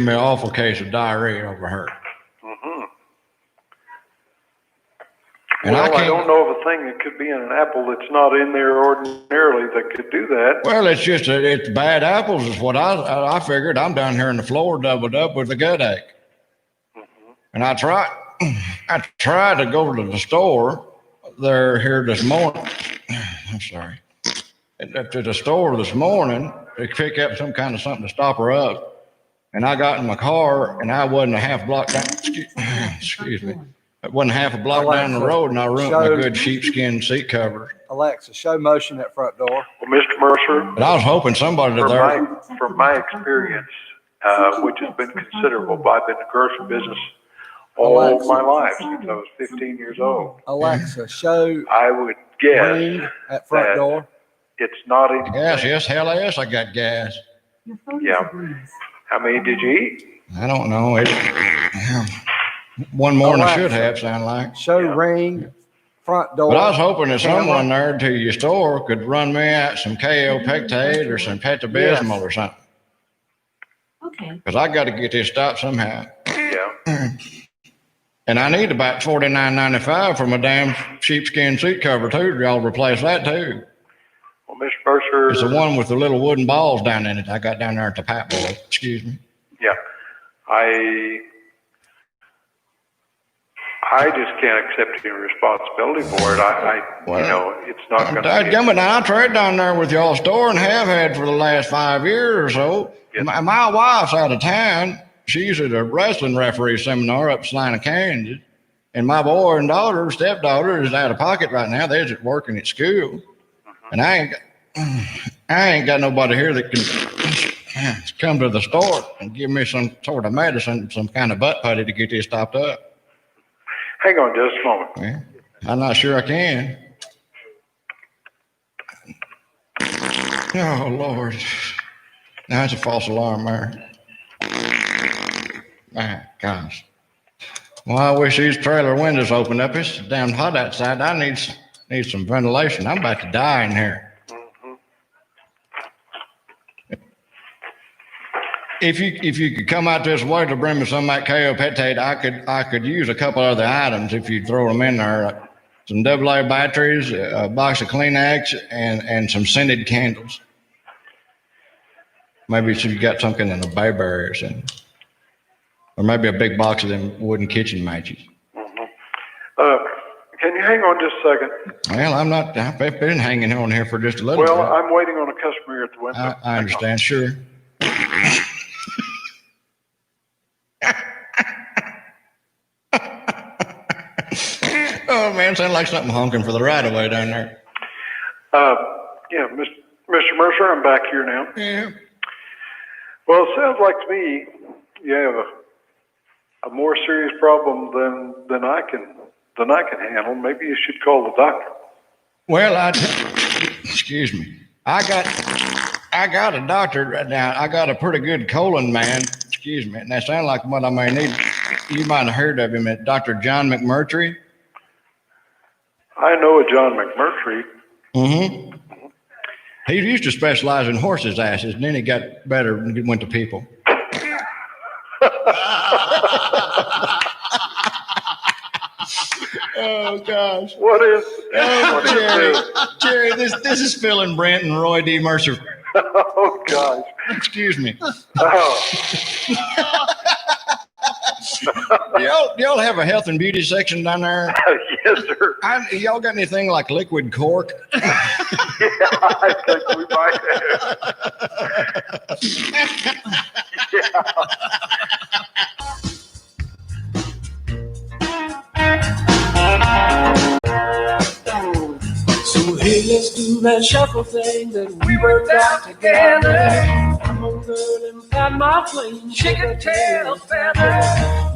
me an awful case of diarrhea over her. And well, I don't know of a thing that could be in an apple that's not in there ordinarily that could do that. Well, it's just it's bad apples is what I figured. I'm down here on the floor doubled up with a gut ache. And I tried to go to the store there here this morning. I'm sorry. To the store this morning to pick up some kind of something to stop her up. And I got in my car and I wasn't a half block down. Excuse me. It wasn't half a block down the road, and I ruined my good sheepskin seat cover. Alexa, show motion at front door. Well, Mr. Mercer. But I was hoping somebody from my experience, which has been considerable, I've been in the grocery business all my life since I was 15 years old. Alexa, show. I would guess at front door. It's not in gas. Yes, hell yes, I got gas. Yeah. How many did you eat? I don't know. One more than I should have, sound like. Show ring, front door. But I was hoping that someone there to your store could run me out some KO Pectate or some Pepto-Bismol or something. Okay. Because I got to get this stopped somehow. Yeah. And I need about $49.95 for my damn sheepskin seat cover too. Y'all replace that too. Well, Mr. Mercer. It's the one with the little wooden balls down in it. I got down there at the pipe bowl. Excuse me. Yeah. I just can't accept any responsibility for it. You know, it's not going to be. I trade down there with y'all store and have had for the last 5 years or so. Yes. My wife's out of town. She's at a wrestling referee seminar up in Salina, Kansas. And my boy and stepdaughter is out of pocket right now. They're just working at school. And I ain't got nobody here that can come to the store and give me some sort of medicine, some kind of butt putty to get this stopped up. Hang on just a moment. Yeah, I'm not sure I can. Oh, Lord. Now, that's a false alarm there. My gosh. Well, I wish these trailer windows opened up. It's damn hot outside. I need some ventilation. I'm about to die in here. If you could come out this way to bring me some of that KO Pectate, I could use a couple other items if you throw them in there. Some AA batteries, a box of Kleenex, and some scented candles. Maybe if you got something in a bayberry or something. Or maybe a big box of them wooden kitchen matches. Can you hang on just a second? Well, I've been hanging on here for just a little bit. Well, I'm waiting on a customer here at the window. I understand, sure. Oh, man, sounds like something honking for the right-of-way down there. Yeah, Mr. Mercer, I'm back here now. Yeah. Well, it sounds like to me you have a more serious problem than I can handle. Maybe you should call the doctor. Well, excuse me. I got a doctor right now. I got a pretty good colon man. Excuse me. And that sounds like what I may need. You might have heard of him, Dr. John McMurtry. I know a John McMurtry. Mm-hmm. He used to specialize in horses' asses, and then he got better and went to people. Oh gosh! What is? Jerry, this is Phil and Brent and Roy D. Mercer. Oh gosh! Excuse me. Oh. Y'all have a health and beauty section down there? Yes, sir. Y'all got anything like liquid cork? Yeah, I think we might have. So hey, let's do that shuffle thing that we worked out together. Come on, girl, and pat my flame, shake a tail feather.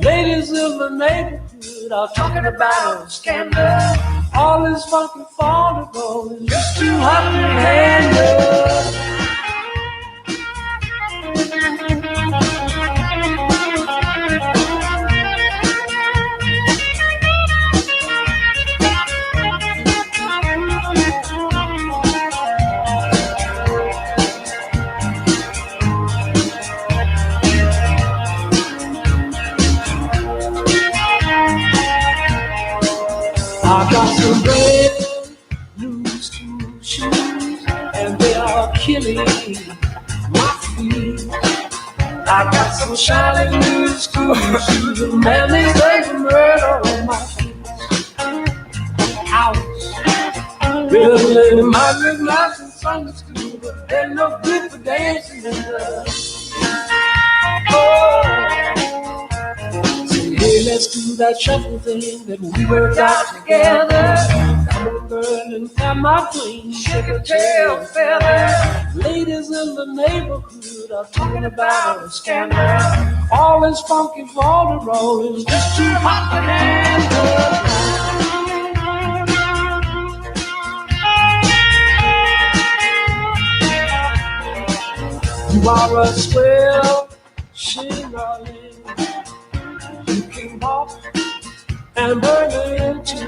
Ladies in the neighborhood are talking about a scandal. All this funky fall to go is just too hot to handle. some brand new school shoes, and they are killing my feet. I got some shiny new school shoes, and man, they make a murder on my feet. Ouch. Really, my good nights in Sunday school, but they're no good for dancing in the hey, let's do that shuffle thing that we worked out together. Come on, girl, and pat my queen, shake a tail feather. Ladies in the neighborhood are talking about a scandal. All this funky ball to roll is just too hot to handle. You are a swell shingling. You can walk and burn it too.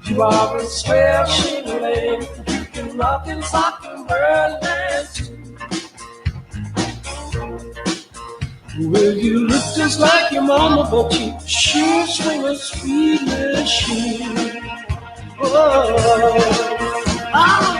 You are a swell shingling. You can rock and sock and burn it too. Well, you look just like your mama, but you sure swing a sweet machine. Oh, ah.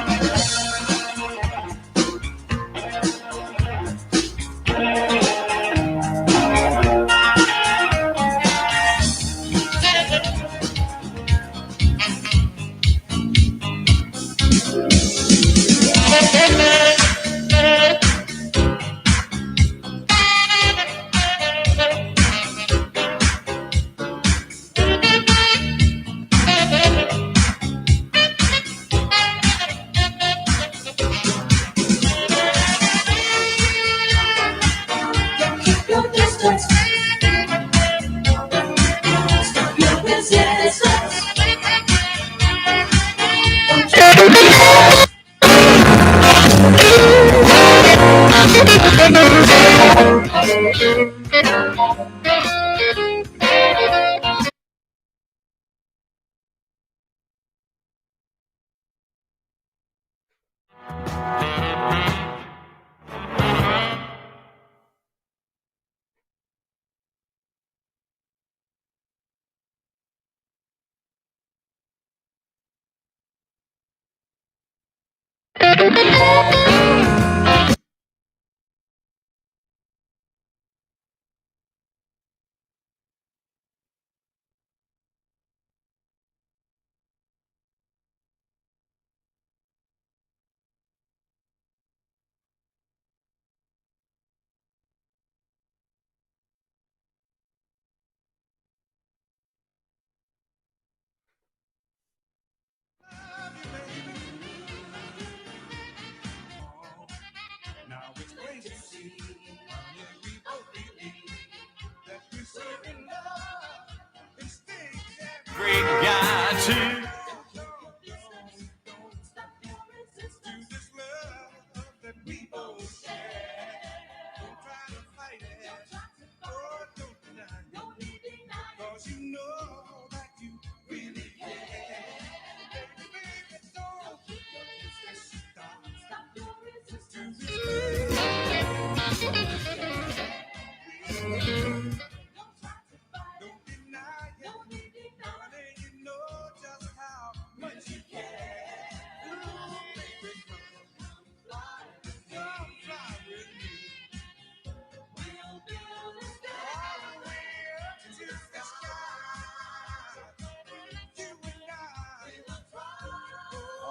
Great guy too.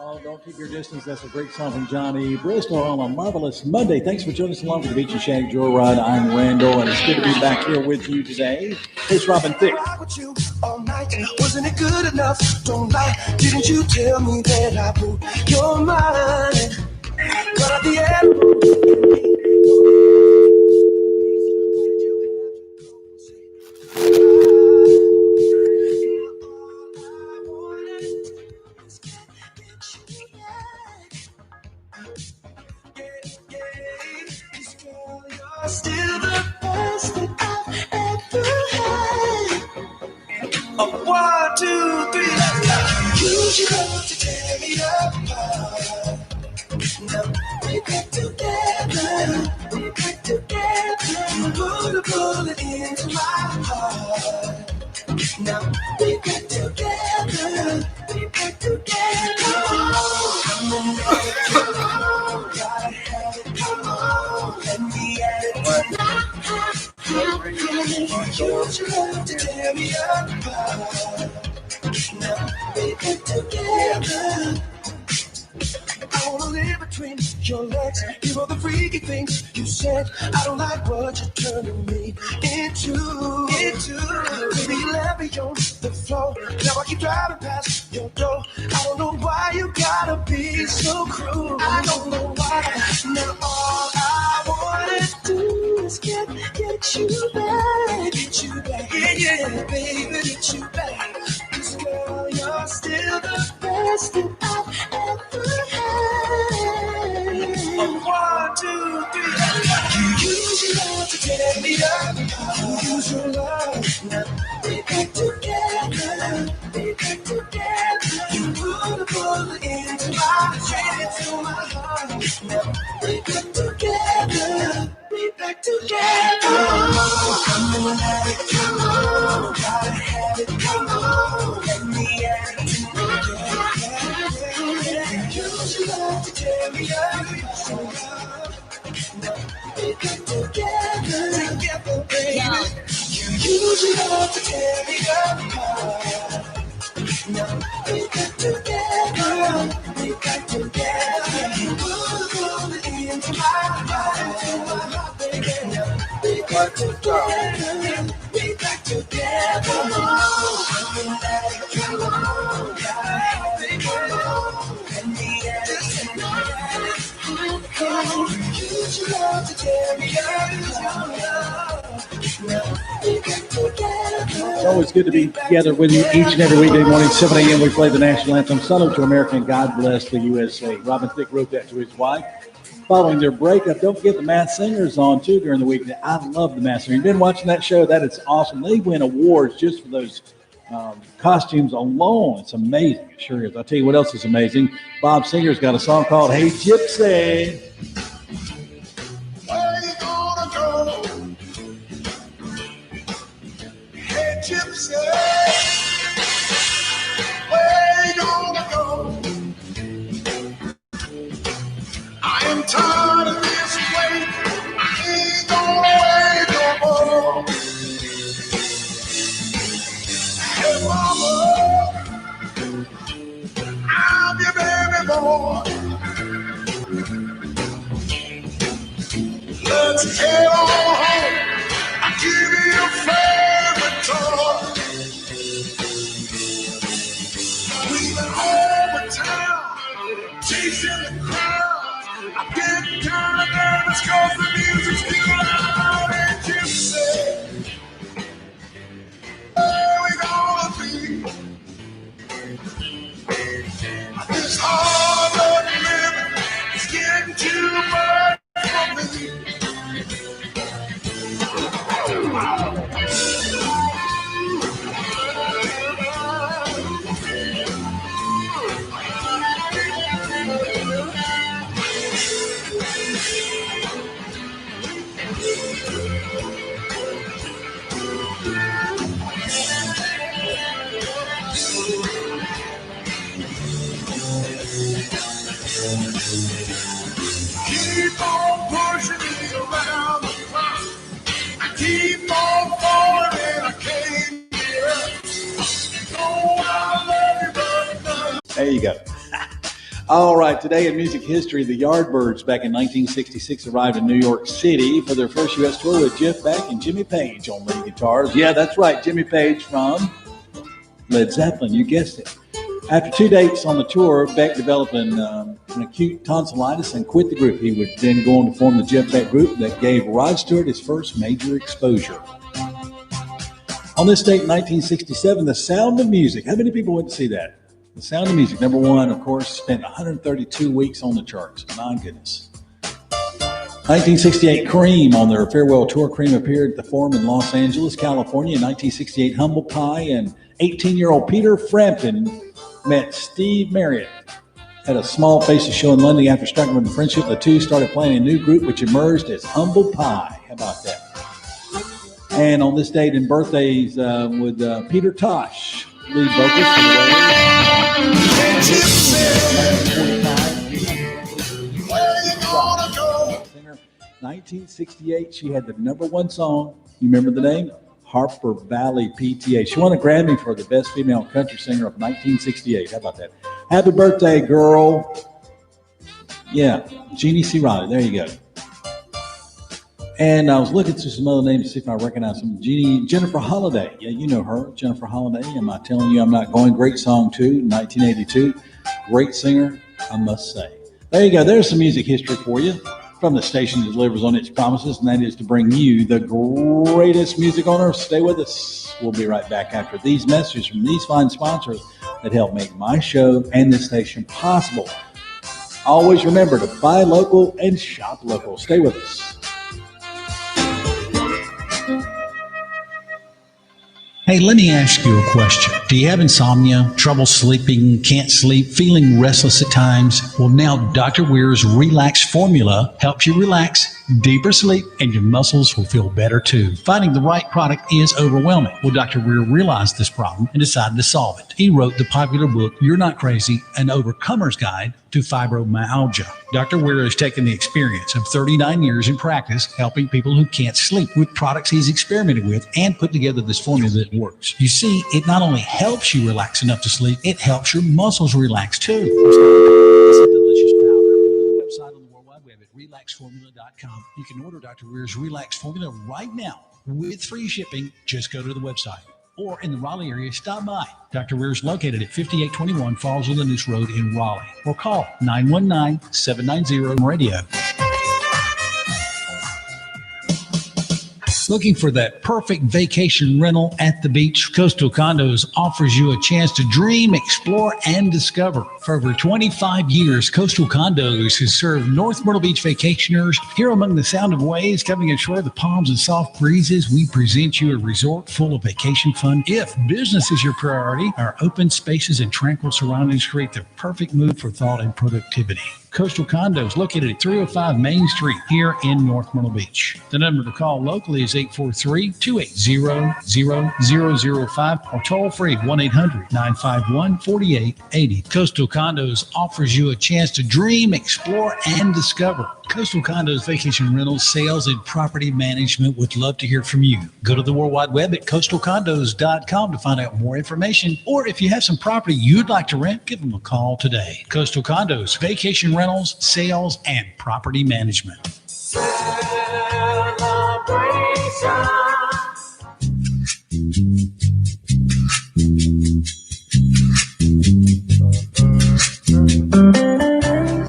Oh, don't keep your distance. That's a great song from Johnny Bristol on a marvelous Monday. Thanks for joining us along for the Beach and Shag Joyride. I'm Randall, and it's good to be back here with you today. It's Robin Thicke. With you all night, wasn't it good enough? Don't lie, didn't you tell me that I blew your mind? But at the end. Still the best that I've ever had. 1, 2, 3, let's go. Use your love to tear me apart. Now we get together, we get together. Put a bullet into my heart. Now we get together, we Use your love to tear me apart. Now we get together. I wanna live between your legs. You are the freaky things you said. I don't like what you're turning me into. Baby, you left me on the floor. Now I keep driving past your door. I don't know why you gotta be so cruel. I don't know why. Now all I wanna do is get you back. Yeah, baby, get you back. 'Cause girl, you're still the best that I've ever had. 1, 2, 3. You use your love to tear me up. You use your love. Now we back together. We back together. You put a bullet into my heart. Now we back together. We back together. Come on, have it, come on. Gotta have it, come on. Let me have it tonight. You use your love to tear me up. So now we back together, baby. You use your love to tear me apart. Now we back together. We back together. You pull it into my heart, baby. Now we back together. We back together. Come on, come on, baby, come on. Let me have it tonight. Use your love to tear me up. It's always good to be together with you each and every weekday morning, 7 a.m. We play the national anthem, Salute to America and God Bless the USA. Robin Thicke wrote that to his wife. Following their breakup, don't forget the Masked Singer's on too during the week. I love the Masked Singer. You've been watching that show. That is awesome. They win awards just for those costumes alone. It's amazing. It sure is. I'll tell you what else is amazing. Bob Singer's got a song called Hey Gypsy. Where you gonna go? Hey Gypsy, where you gonna go? I am tired of this wait. I ain't gonna wait no more. Hey mama, I'm your baby boy. Let's get on home. I'll give you your favorite toy. We've been over town, chasing the crowd. I'm getting kind of nervous 'cause the music's too loud. And Gypsy, where we gonna be? This hard living is getting too much for me. Keep on pushing me around the clock. I keep on falling and I can't get up. Oh, I love you, but There you go. All right, today in music history, the Yardbirds back in 1966 arrived in New York City for their first U.S. tour with Jeff Beck and Jimmy Page on lead guitars. Yeah, that's right, Jimmy Page from Led Zeppelin, you guessed it. After 2 dates on the tour, Beck developed an acute tonsillitis and quit the group. He would then go on to form the Jeff Beck group that gave Rod Stewart his first major exposure. On this date in 1967, The Sound of Music. How many people went to see that? The Sound of Music, number one, of course, spent 132 weeks on the charts. My goodness. 1968, Cream on their farewell tour. Cream appeared at the Forum in Los Angeles, California. In 1968, Humble Pie and 18-year-old Peter Frampton met Steve Marriott at a Small Faces show in London. After striking with the friendship, the two started playing a new group which emerged as Humble Pie. How about that? And on this date in birthdays with Peter Tosh, lead vocalist for the Singer. 1968, she had the number one song You remember the name? Harper Valley PTA. She won a Grammy for the Best Female Country Singer of 1968. How about that? Happy birthday, girl. Yeah, Jeannie C. Riley. There you go. And I was looking through some other names to see if I recognize them. Jennifer Holliday. Yeah, you know her. Jennifer Holliday. Am I telling you I'm not going? Great song, too. 1982. Great singer, I must say. There you go. There's some music history for you from the station that delivers on its promises, and that is to bring you the greatest music on earth. Stay with us. We'll be right back after these messages from these fine sponsors that help make my show and this station possible. Always remember to buy local and shop local. Stay with us. Hey, let me ask you a question. Do you have insomnia, trouble sleeping, can't sleep, feeling restless at times? Well, now Dr. Weir's Relax Formula helps you relax, deeper sleep, and your muscles will feel better too. Finding the right product is overwhelming. Well, Dr. Weir realized this problem and decided to solve it. He wrote the popular book, You're Not Crazy, An Overcomer's Guide to Fibromyalgia. Dr. Weir has taken the experience of 39 years in practice helping people who can't sleep with products he's experimented with and put together this formula that works. You see, it not only helps you relax enough to sleep, it helps your muscles relax too. It's a delicious powder. Go to the website on the World Wide Web at relaxformula.com. You can order Dr. Weir's Relax Formula right now with free shipping. Just go to the website. Or in the Raleigh area, stop by. Dr. Weir is located at 5821 Falls of the Noose Road in Raleigh. Or call 919-790-RADIO. Looking for that perfect vacation rental at the beach? Coastal Condos offers you a chance to dream, explore, and discover. For over 25 years, Coastal Condos has served North Myrtle Beach vacationers. Here among the sound of waves coming ashore, the palms and soft breezes, we present you a resort full of vacation fun. If business is your priority, our open spaces and tranquil surroundings create the perfect mood for thought and productivity. Coastal Condos, located at 305 Main Street here in North Myrtle Beach. The number to call locally is 843-280-0005 or toll free 1-800-951-4880. Coastal Condos offers you a chance to dream, explore, and discover. Coastal Condos Vacation Rentals, Sales, and Property Management would love to hear from you. Go to the World Wide Web at coastalcondos.com to find out more information. Or if you have some property you'd like to rent, give them a call today. Coastal Condos, Vacation Rentals, Sales, and Property Management.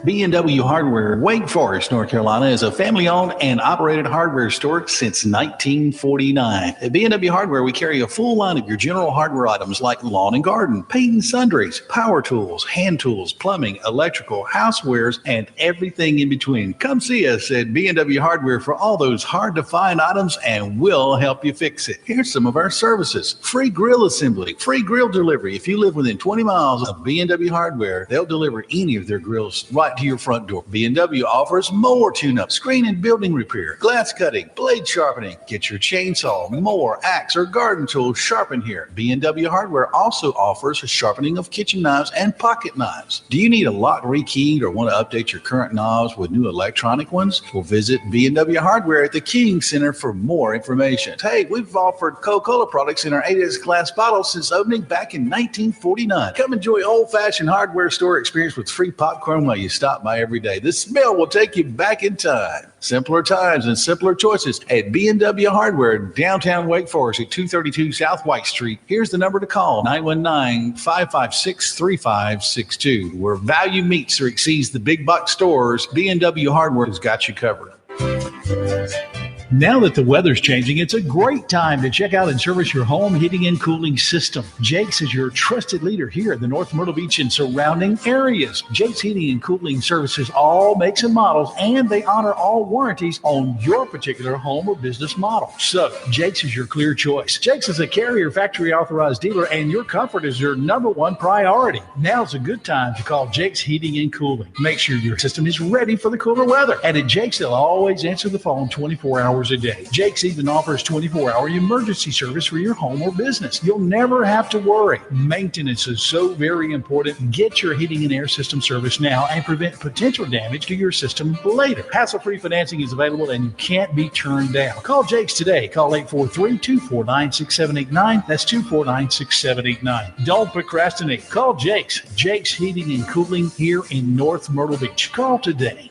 B&W Hardware, Wake Forest, North Carolina, is a family-owned and operated hardware store since 1949. At B&W Hardware, we carry a full line of your general hardware items like lawn and garden, paint and sundries, power tools, hand tools, plumbing, electrical, housewares, and everything in between. Come see us at B&W Hardware for all those hard-to-find items, and we'll help you fix it. Here's some of our services. Free grill assembly, free grill delivery. If you live within 20 miles of B&W Hardware, they'll deliver any of their grills right to your front door. B&W offers mower tune-up, screen and building repair, glass cutting, blade sharpening. Get your chainsaw, mower, axe, or garden tools sharpened here. B&W Hardware also offers a sharpening of kitchen knives and pocket knives. Do you need a lock rekeyed or want to update your current knobs with new electronic ones? Well, visit B&W Hardware at the King Center for more information. Hey, we've offered Coca-Cola products in our 8-ounce glass bottles since opening back in 1949. Come enjoy old-fashioned hardware store experience with free popcorn while you stop by every day. The smell will take you back in time. Simpler times and simpler choices at B&W Hardware, downtown Wake Forest at 232 South White Street. Here's the number to call, 919-556-3562. Where value meets or exceeds the big box stores, B&W Hardware has got you covered. Now that the weather's changing, it's a great time to check out and service your home heating and cooling system. Jake's is your trusted leader here in the North Myrtle Beach and surrounding areas. Jake's Heating and Cooling services all makes and models, and they honor all warranties on your particular home or business model. So, Jake's is your clear choice. Jake's is a Carrier factory authorized dealer, and your comfort is your number one priority. Now's a good time to call Jake's Heating and Cooling. Make sure your system is ready for the cooler weather. And at Jake's, they'll always answer the phone 24 hours hours a day. Jake's even offers 24-hour emergency service for your home or business. You'll never have to worry. Maintenance is so very important. Get your heating and air system service now and prevent potential damage to your system later. Hassle-free financing is available and you can't be turned down. Call Jake's today. Call 843-249-6789. That's 249-6789. Don't procrastinate. Call Jake's. Jake's Heating and Cooling here in North Myrtle Beach. Call today.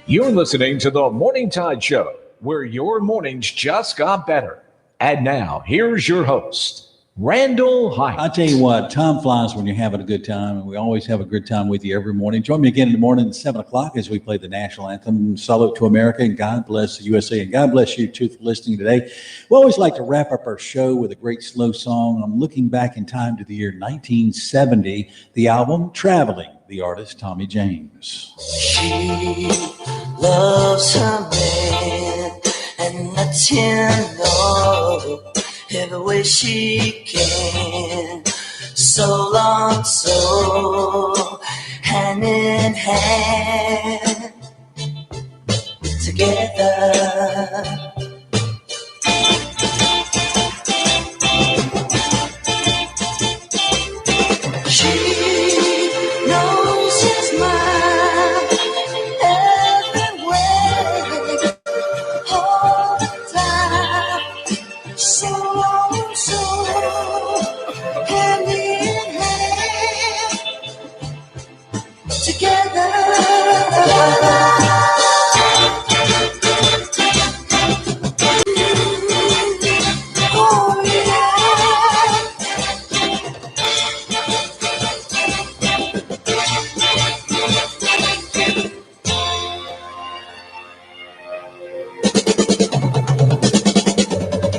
You're listening to the Morning Tide Show, where your mornings just got better. And now, here's your host, Randall Hyatt. I tell you what, time flies when you're having a good time, and we always have a good time with you every morning. Join me again in the morning at 7 o'clock as we play the national anthem, Salute to America, and God bless the USA, and God bless you too for listening today. We always like to wrap up our show with a great slow song. I'm looking back in time to the year 1970, the album Traveling, the artist Tommy James. She loves her man and lets him know every way she can. So long, so hand in hand together. She knows his mind every way, all the time. So long, so hand in hand together. Oh yeah.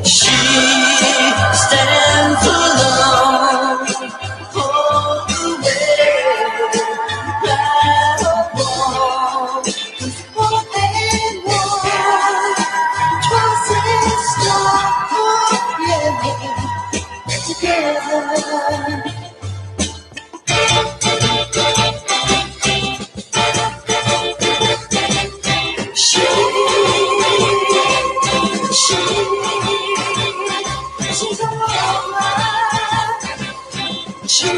She stands alone for the way, right or wrong, 'cause more than one, twice as strong, yeah, together. She's alright. She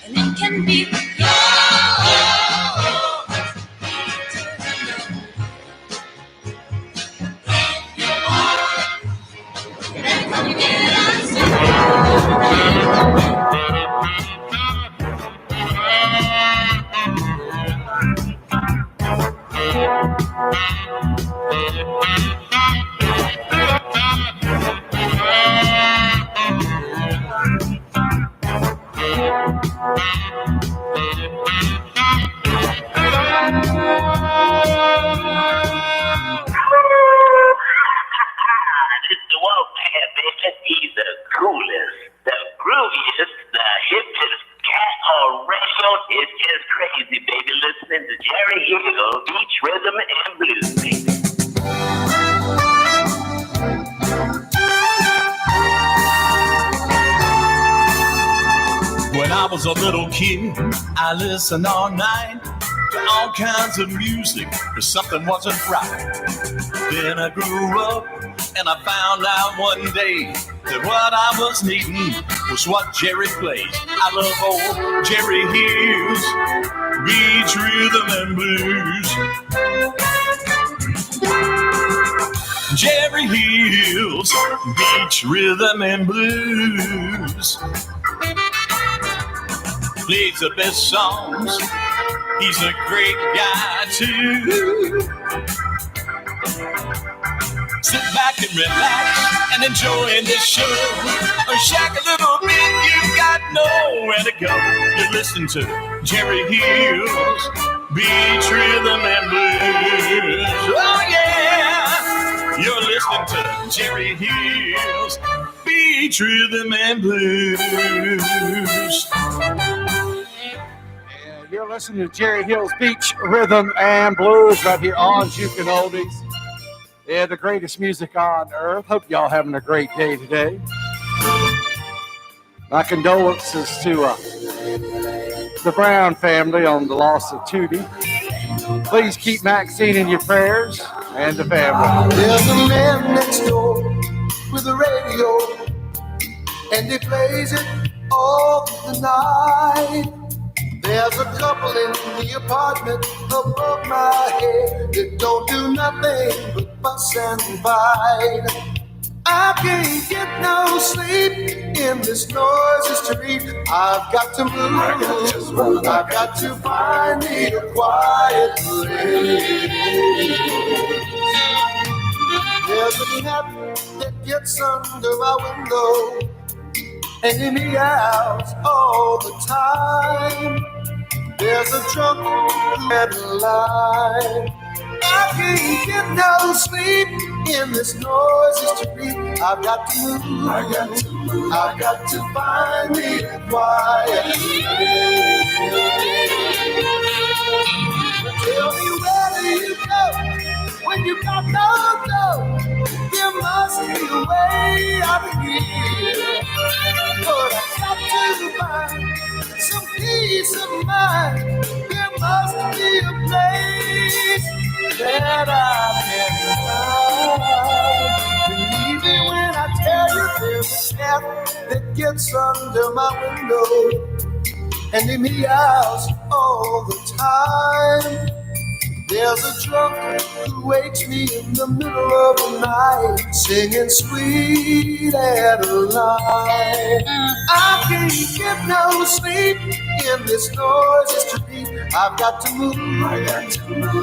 and it can be It's the Wolf Man, baby. He's the coolest, the grooviest, the hippest cat on radio. It's just crazy, baby. Listening to Jerry Hill, Beach Rhythm and Blues, baby. When I was a little kid, I listened all night to all kinds of music, but something wasn't right. Then I grew up and I found out one day that what I was needing was what Jerry plays. I love old Jerry Hill's Beach Rhythm and Blues. Jerry Hill's Beach Rhythm and Blues. Plays the best songs. He's a great guy too. Sit back and relax and enjoy this show. Or shack a little bit, you've got nowhere to go. You listen to Jerry Hill's Beach Rhythm and Blues. Oh yeah, you're listening to Jerry Hill's Beach Rhythm and Blues. You're listening to Jerry Hill's Beach Rhythm and Blues right here on Jukin Oldies. Yeah, the greatest music on earth. Hope y'all having a great day today. My condolences to the Brown family on the loss of Tootie. Please keep Maxine in your prayers and the family. There's a man next door with a radio, and he plays it all the night. There's a couple in the apartment above my head that don't do nothing but fuss and fight. I can't get no sleep in this noisy street. I've got to move. I've got to find me a quiet place. There's a cat that gets under my window and he meows all the time. There's a drunk at the line. I can't get no sleep in this noisy street. I've got to move. I've got to find me a quiet place. Tell me, where do you go when you got no dough? There must be a way out of here. But I've got to find some peace of mind. There must be a place that I can find. Believe me when I tell you there's a cat that gets under my window and he meows all the time. There's a drunk who wakes me in the middle of the night singing Sweet Adeline. I can't get no sleep in this noisy street. I've got to move.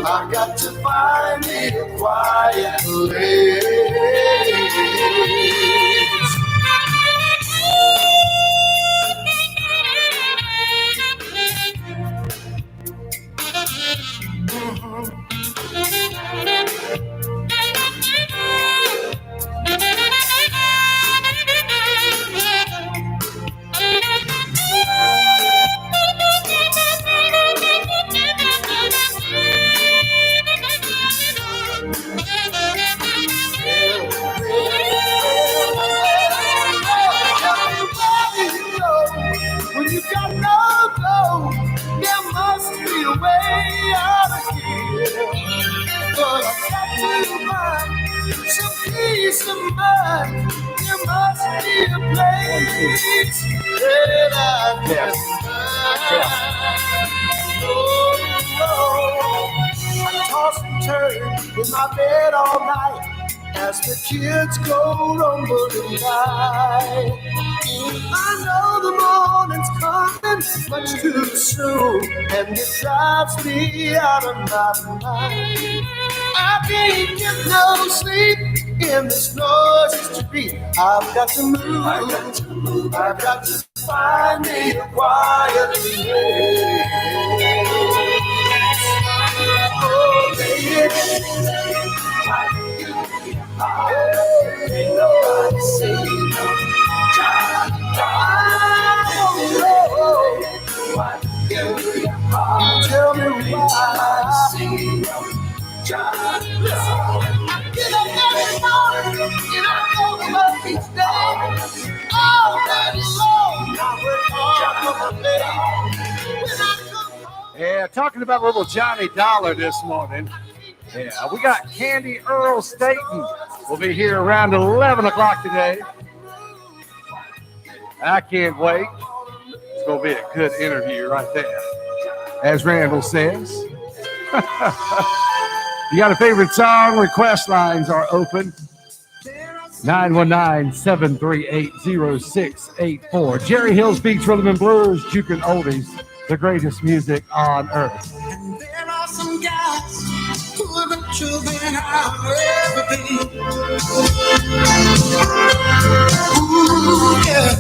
I've got to find me a quiet place. When you got no dough, there must be a way out of here. But I've got to find some peace of mind. There must be a place that I can find. I toss and turn in my bed all night as the kids go rumbling by. I know the morning's coming much too soon, and it drives me out of my mind. I can't get no sleep in this noisy street. I've got to move. I've got to find me a quiet place. Oh, baby. Ain't nobody saying no. Tell me why. I get up every morning and I go to work each day. All day long, I work hard for my day. When I come home. Yeah, talking about little Johnny Dollar this morning. Yeah, we got Candi Staton. We'll be here around 11 o'clock today. I can't wait. It's going to be a good interview right there, as Randall says. You got a favorite song? Request lines are open. 919-738-0684. Jerry Hills Beach Rhythm and Blues, Jukin Oldies, the greatest music on earth. And there are some guys who are richer than I'll ever be. Ooh, yeah.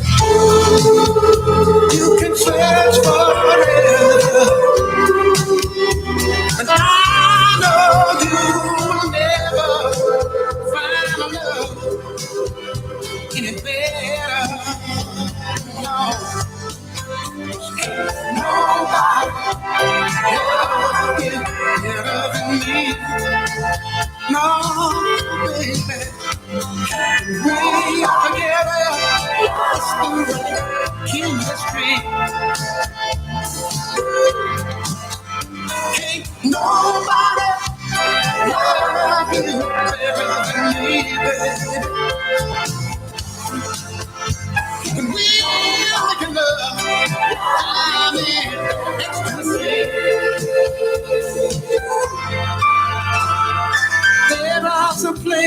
You can search forever, and I know you will never find love any better. No, nobody ever better than me. No, baby, we are together.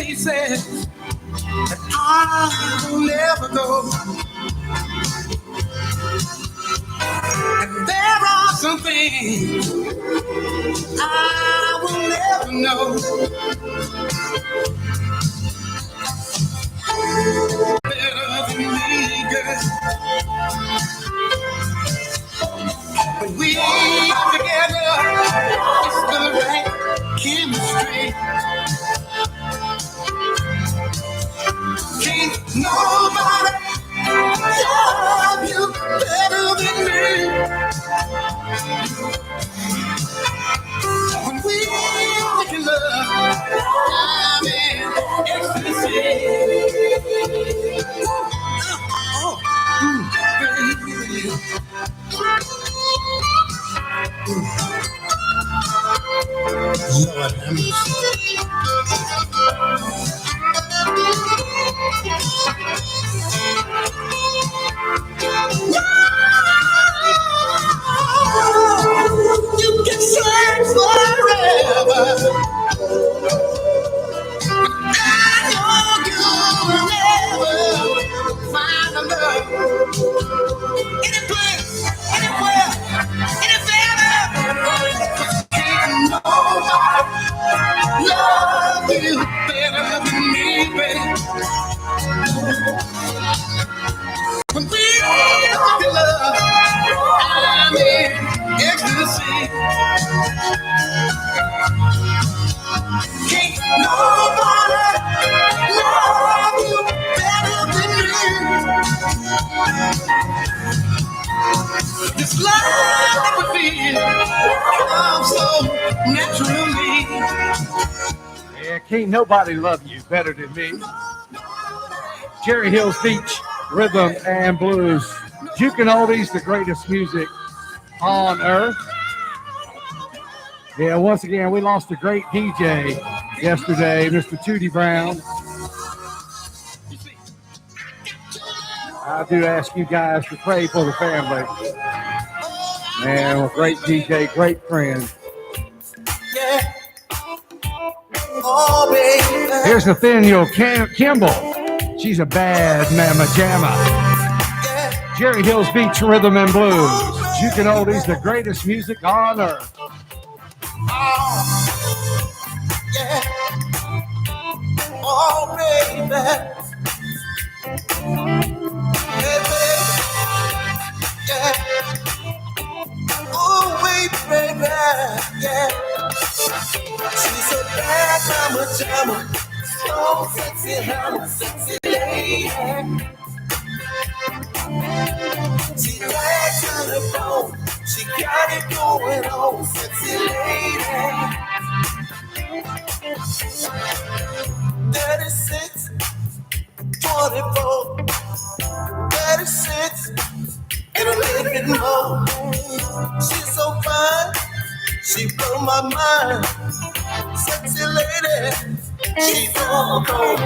places that I will never go. And there are some things I will never know. Better than me, girl. When we are together, it's the right chemistry. Can't nobody love you better than me. When we make love, I'm in ecstasy. Baby. Lord have mercy. You can search forever. I know you'll never find a love any place, anywhere, anywhere. Can't nobody love you better than me, baby. When we make love, I'm in ecstasy. Can't nobody love you better than me. This love that we feel comes so naturally. Yeah, can't nobody love you better than me. Cherry Hills Beach, rhythm and blues. Jukin Oldies, the greatest music on earth. Yeah, once again, we lost a great DJ yesterday, Mr. Tootie Brown. I do ask you guys to pray for the family. Man, great DJ, great friend. Yeah. Oh, baby. Here's Nathaniel Kimball. She's a bad mama jamma. Jerry Hills Beach Rhythm and Blues. Jukin Oldies, the greatest music on earth. Oh, yeah. Oh, baby. Baby. Yeah. Oh, wait, baby. Yeah. She's a bad mama jamma. So sexy, I'm a sexy lady. She right to the bone. She got it going on, sexy lady. 36, 24, 36, and a little bit more. She's so fine, she blew my mind. Sexy lady, she's so cold.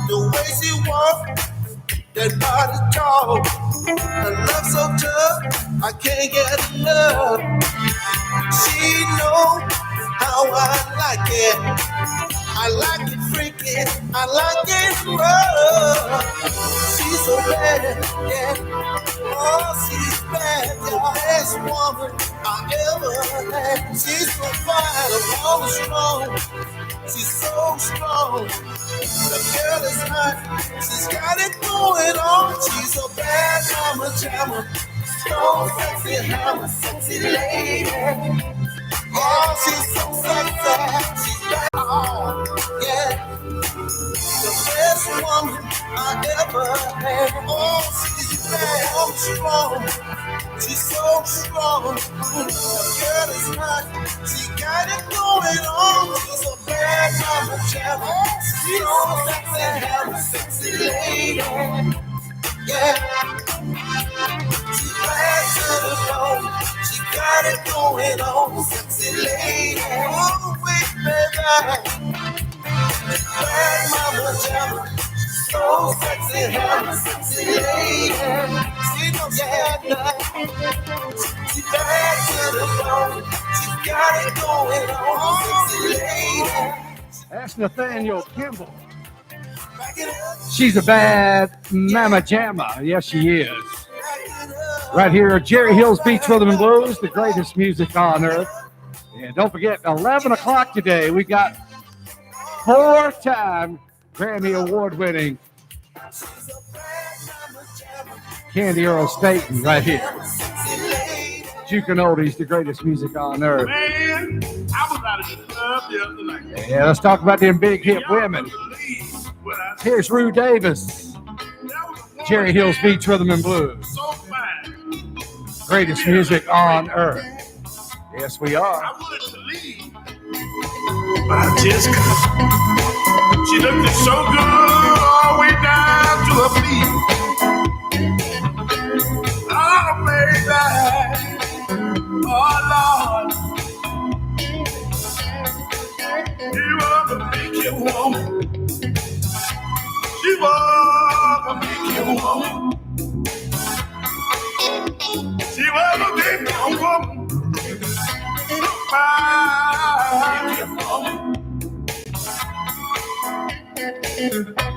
The way she walks, that body talk, her love so tough, I can't get enough. She know how I like it. I like it freaky, I like it rough. She's so bad, yeah. Oh, she's bad, the best woman I ever had. She's so fine, I'm all strong. She's so strong. The girl is hot. She's got it going on. She's a bad mama jamma. So sexy, I'm a sexy lady. Oh, she's so sexy. She's bad. Oh, yeah. The best woman I ever had. Oh, she's bad. I'm strong. She's so strong. The girl is hot. She got it going on. She's a bad mama jamma. She's so sexy, I'm a sexy lady. Yeah. She's bad to the bone. She got it going on. Sexy lady. Oh, wait, baby. Bad mama jamma. So sexy, I'm a sexy lady. She knows she had nothing. She bad to the bone. She got it going on. Sexy lady. That's Nathaniel Kimball. She's a bad mama jamma. Yes, she is. Right here, Jerry Hill's Beach Rhythm and Blues, the greatest music on earth. And don't forget, 11 o'clock today, we got 4-time Grammy Award-winning Candi Staton right here. Jukin Oldies, the greatest music on earth. Man, I was out of the club the other night. Yeah, let's talk about them big hip women. Here's Rue Davis, Jerry Hill's Beach Rhythm and Blues. So fine. Greatest music on earth. Yes, we are. I wanted to leave, but I just couldn't. She looked so good all the way down to her feet. Oh, baby, oh, Lord. You are the big hip woman. You are the big hip woman. She was a big hip woman.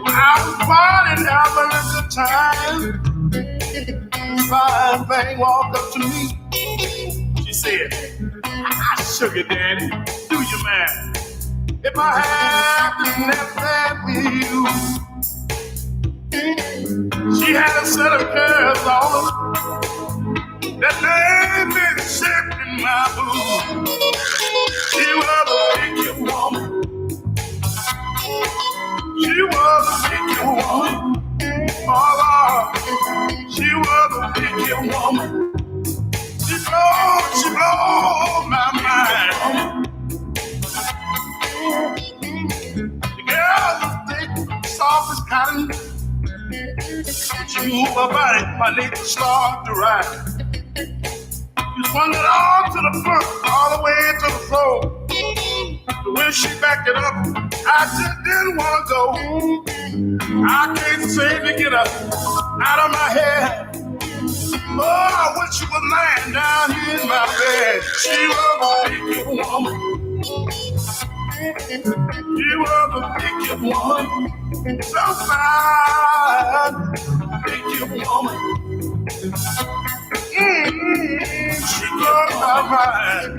I was born and having a good time. Fine thing walked up to me. She said, "Sugar daddy, do you mind if I have to nap that with you?" She had a set of curves on her that made me sick in my boots. She was a big hip woman. She was a big hip woman. Oh Lord, she was a big hip woman. She blew my mind. The girl was thick, soft as cotton. She moved her body, my legs started to ride. You swung it all to the front, all the way to the floor. But when she backed it up, I just didn't want to go. I can't seem to get up out of my head. Oh, I wish she was lying down here in my bed. She was a big hip woman. She was a big hip woman. So fine, big hip woman. She blew my mind.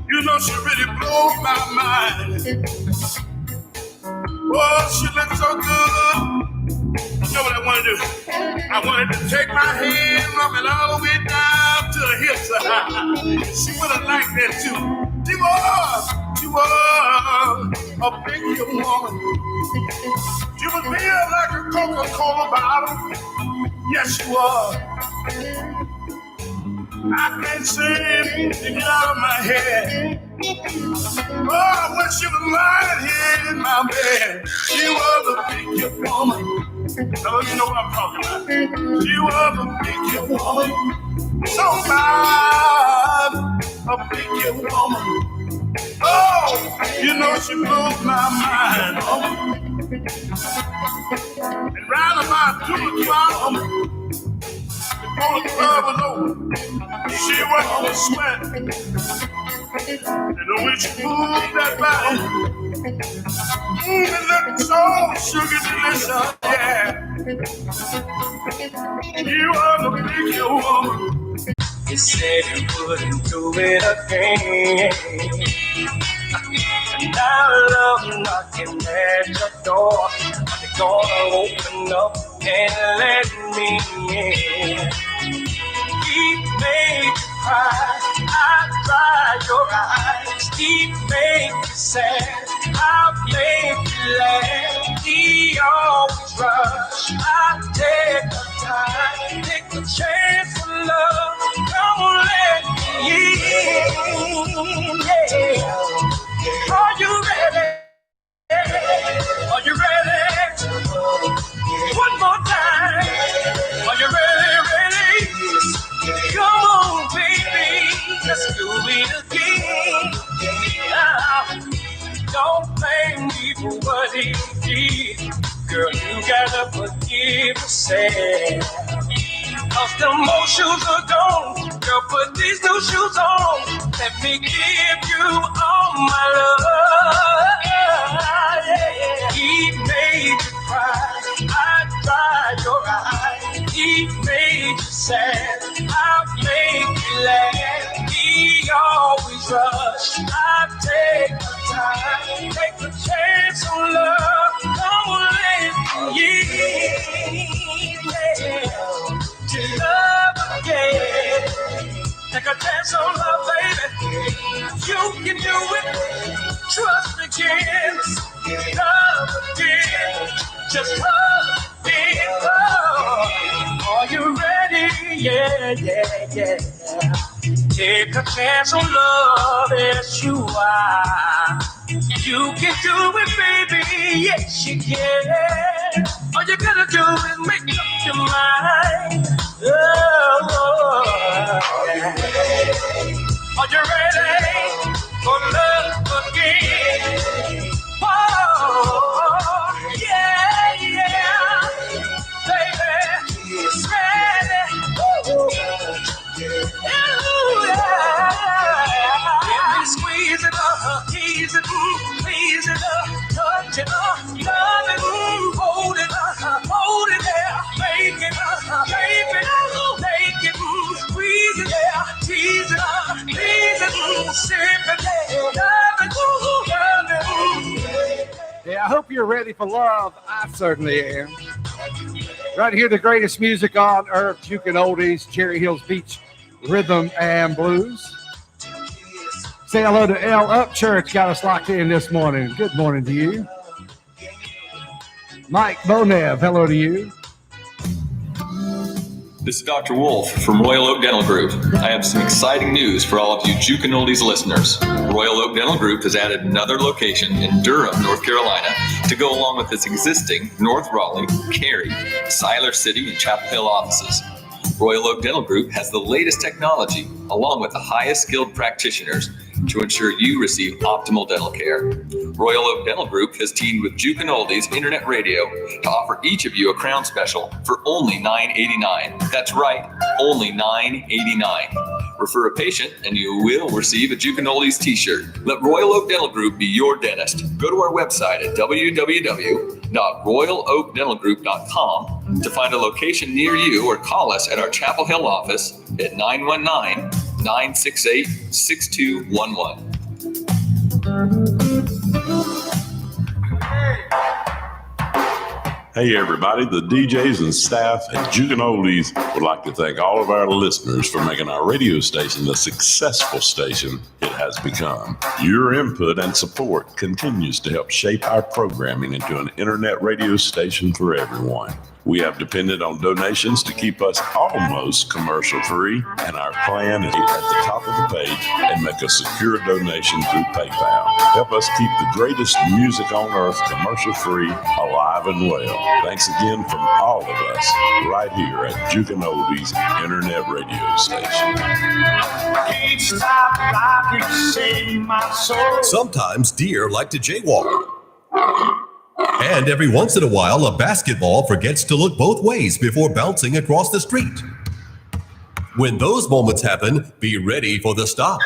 You know she really blew my mind. Oh, she looked so good. You know what I wanted to do? I wanted to take my hand, rub it all the way down to her hips. She would have liked that too. She was a big hip woman. She was built like a Coca-Cola bottle. Yes, she was. I can't seem to get out of my head. Oh, I wish she was lying here in my bed. She was a big hip woman. Hello, you know what I'm talking about. She was a big hip woman. So fine, a big hip woman. Oh, you know she blew my mind. And round about 2 o'clock, before the club was over, she was in a sweat. And when she moved that body, it looked so sugar delicious, yeah. You are the big hip woman. You said you wouldn't do it again. And now love knocking at your door. Are you gonna open up and let me in? He made you cry, I cried your eyes. He made you sad, I made you laugh. He always rush, I take the time, take the chance for love. Come on, let me in, yeah. Are you ready? Are you ready? One more time. Are you ready? Come on, baby. Let's do it again. Don't blame me for what he did. Girl, you gotta forgive yourself. 'Cause the old shoes are gone. Girl, put these new shoes on. Let me give you all my love. Take a chance on love. Come on, to love again. Take a chance on love, baby. You can do it. Trust again. Love again. Just love again. Oh, are you ready? Yeah. Take a chance on love, yes you are. You can do it, baby, yes you can. All you gotta do is make up your mind. Oh, are you ready for love again? Oh, yeah, baby, it's ready. Squeeze it up, tease it, please it up, touch it up, love it, hold it there, make it up, baby, make it, squeeze it there, tease it up, please it, sip it there, love it. Yeah, I hope you're ready for love. I certainly am. Right here, the greatest music on earth, Jukin Oldies, Cherry Hills Beach Rhythm and Blues. Say hello to L Up Church, got us locked in this morning. Good morning to you. Mike Bonev, hello to you. This is Dr. Wolf from Royal Oak Dental Group. I have some exciting news for all of you Jukin Oldies listeners. Royal Oak Dental Group has added another location in Durham, North Carolina, to go along with its existing North Raleigh, Cary, Siler City, and Chapel Hill offices. Royal Oak Dental Group has the latest technology, along with the highest skilled practitioners, to ensure you receive optimal dental care. Royal Oak Dental Group has teamed with Jukin Oldies Internet Radio to offer each of you a crown special for only $9.89. That's right, only $9.89. Refer a patient and you will receive a Jukin Oldies t-shirt. Let Royal Oak Dental Group be your dentist. Go to our website at www.royaloakdentalgroup.com to find a location near you or call us at our Chapel Hill office at 919-968-6211. Hey everybody, the DJs and staff at Jukin Oldies would like to thank all of our listeners for making our radio station the successful station it has become. Your input and support continues to help shape our programming into an internet radio station for everyone. We have depended on donations to keep us almost commercial free, and our plan is at the top of the page and make a secure donation through PayPal. Help us keep the greatest music on earth commercial free, alive and well. Thanks again from all of us right here at Jukin Oldies Internet Radio Station. Sometimes deer like to jaywalk. And every once in a while, a basketball forgets to look both ways before bouncing across the street. When those moments happen, be ready for the stop.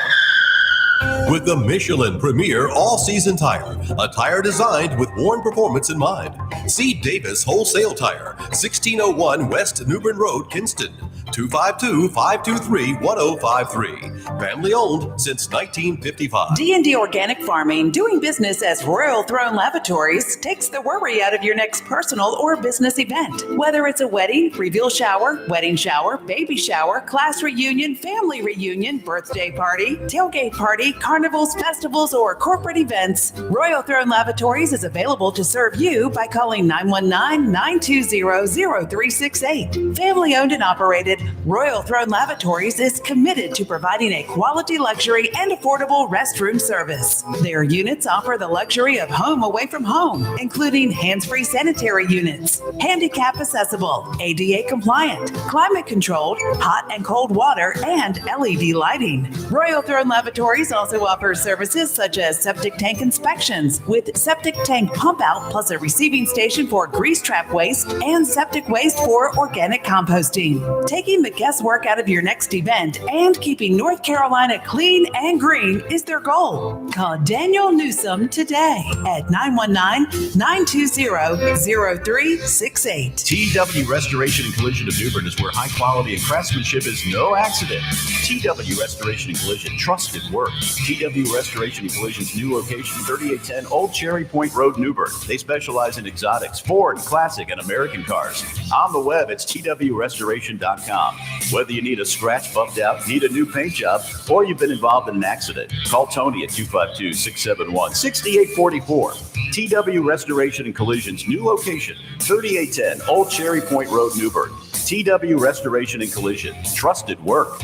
With the Michelin Premier All-Season Tire, a tire designed with worn performance in mind. See Davis Wholesale Tire, 1601 West Newbern Road, Kinston, 252-523-1053. Family owned since 1955. D&D Organic Farming, doing business as Royal Throne Lavatories, takes the worry out of your next personal or business event. Whether it's a wedding, reveal shower, wedding shower, baby shower, class reunion, family reunion, birthday party, tailgate party, carnivals, festivals, or corporate events, Royal Throne Lavatories is available to serve you by calling 919-920-0368. Family owned and operated, Royal Throne Lavatories is committed to providing a quality luxury and affordable restroom service. Their units offer the luxury of home away from home, including hands-free sanitary units, handicap accessible, ADA compliant, climate controlled, hot and cold water, and LED lighting. Royal Throne Lavatories also offers services such as septic tank inspections with septic tank pump out plus a receiving station for grease trap waste and septic waste for organic composting. Taking the guesswork out of your next event and keeping North Carolina clean and green is their goal. Call Daniel Newsom today at 919-920-0368. TW Restoration and Collision of New Bern is where high quality and craftsmanship is no accident. TW Restoration and Collision, trusted work. TW Restoration and Collision's new location, 3810 Old Cherry Point Road, New Bern. They specialize in exotics, Ford, classic, and American cars. On the web, it's twrestoration.com. Whether you need a scratch buffed out, need a new paint job, or you've been involved in an accident, call Tony at 252-671-6844. TW Restoration and Collision's new location, 3810 Old Cherry Point Road, New Bern. TW Restoration and Collision, trusted work.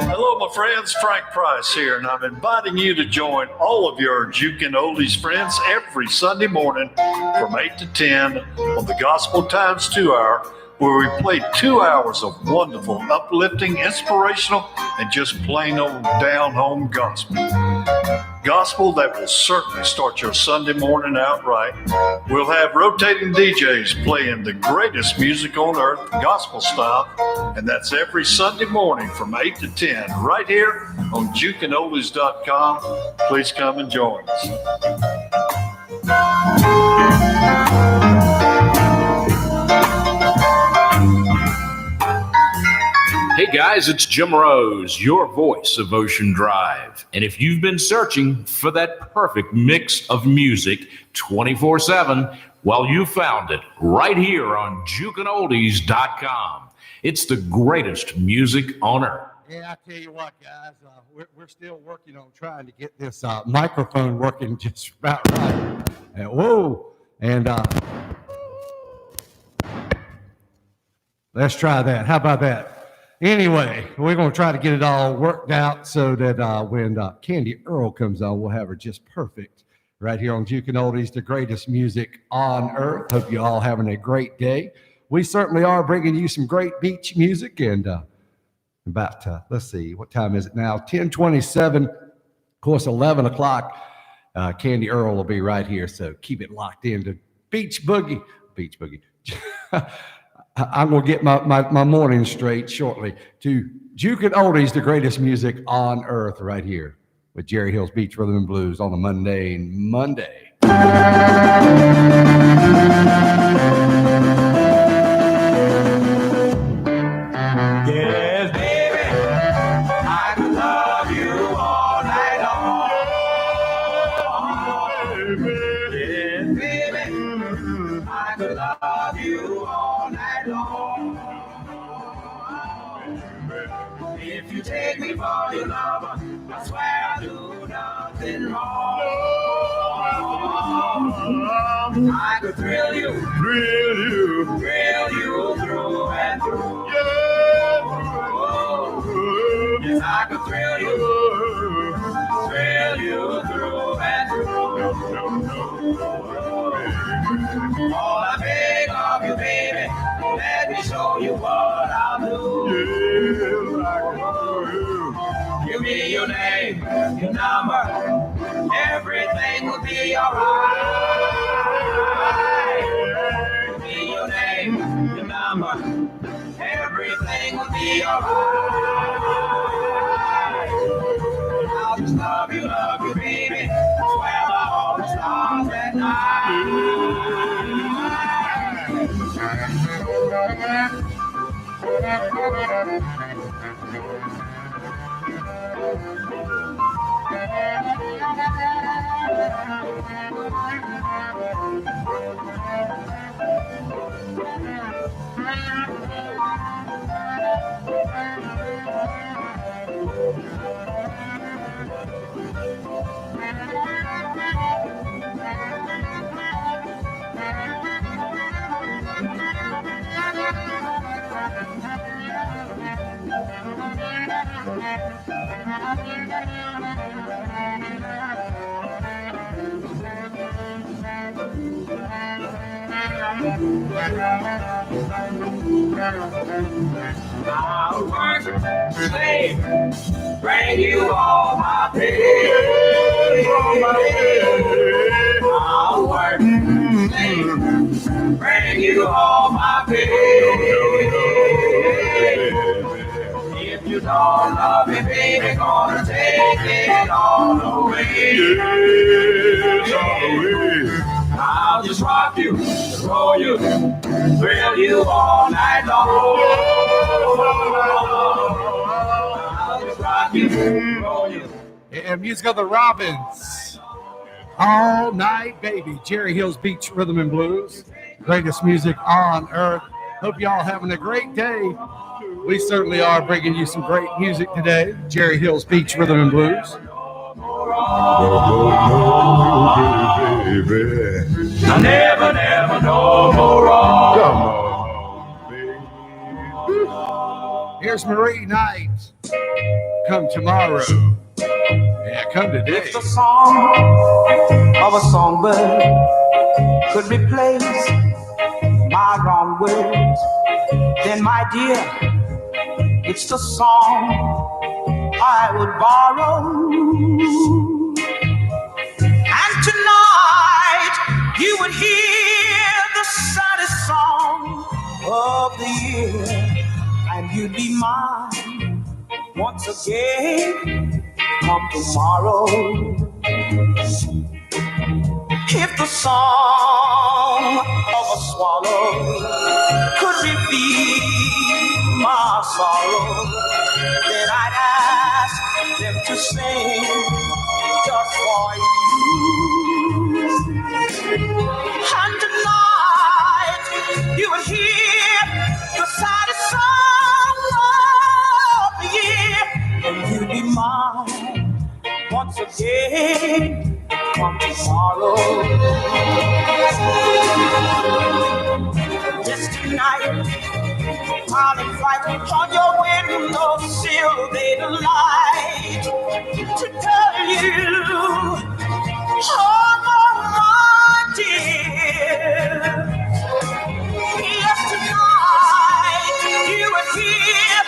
Hello, my friends. Frank Price here, and I'm inviting you to join all of your Jukin Oldies friends every Sunday morning from 8 to 10 on the Gospel Times 2 Hour, where we play 2 hours of wonderful, uplifting, inspirational, and just plain old down-home gospel. Gospel that will certainly start your Sunday morning out right. We'll have rotating DJs playing the greatest music on earth, gospel style, and that's every Sunday morning from 8 to 10, right here on JukinOldies.com. Please come and join us. Hey guys, it's Jim Rose, your voice of Ocean Drive. And if you've been searching for that perfect mix of music 24/7, well, you found it right here on JukinOldies.com. It's the greatest music on earth. Yeah, I tell you what, guys, we're still working on trying to get this microphone working just about right. And, whoa, and let's try that. How about that? Anyway, we're going to try to get it all worked out so that when Candi Earl comes on, we'll have her just perfect right here on Jukin Oldies, the greatest music on earth. Hope you all having a great day. We certainly are bringing you some great beach music, and about, let's see, what time is it now? 10:27. Of course, 11 o'clock, Candi Earl will be right here, so keep it locked in to Beach Boogie. I'm going to get my morning straight shortly to Jukin Oldies, the greatest music on earth, right here with Jerry Hill's Beach Rhythm and Blues on a MUN-DAIN Monday. Yes, baby, I could love you all night long. Yes, baby, I could love you all night long. If you take me for your lover, I swear I'll do nothing wrong. I could thrill you through and through. Yes, I could thrill you through and through. All I beg of you, baby, let me show you what I'll do. Give me your name, your number, everything will be alright. Give me your name, your number, everything will be alright. I'll just love you, baby, swear by all the stars at I'll work, slave, bring you all my pay. I'll work, slave, bring you all my pay. If you don't love me, baby, gonna take it all away. Yes, all away. I'll just rock you, roll you, thrill you all night long. I'll just rock you, roll you. And music of the Robins. All night, baby. Jerry Hill's Beach Rhythm and Blues. Greatest music on earth. Hope y'all having a great day. We certainly are bringing you some great music today. Jerry Hill's Beach Rhythm and Blues. Baby. I never, never no more wrong. Come on, baby. Here's Marie Knight. Come tomorrow. Yeah, come today. If the song of a songbird could replace my wrong words, then my dear, it's the song I would borrow. And tonight you would hear the saddest song of the year, and you'd be mine once again. Come tomorrow. If the song of a swallow could reveal my sorrow, then I'd ask them to sing just for you. And tonight you will hear the saddest song of the year, and you'll be mine once again. Come tomorrow. Just tonight, I'll invite on your windowsill, baby, light to tell you, oh my dear. Yes, tonight you will hear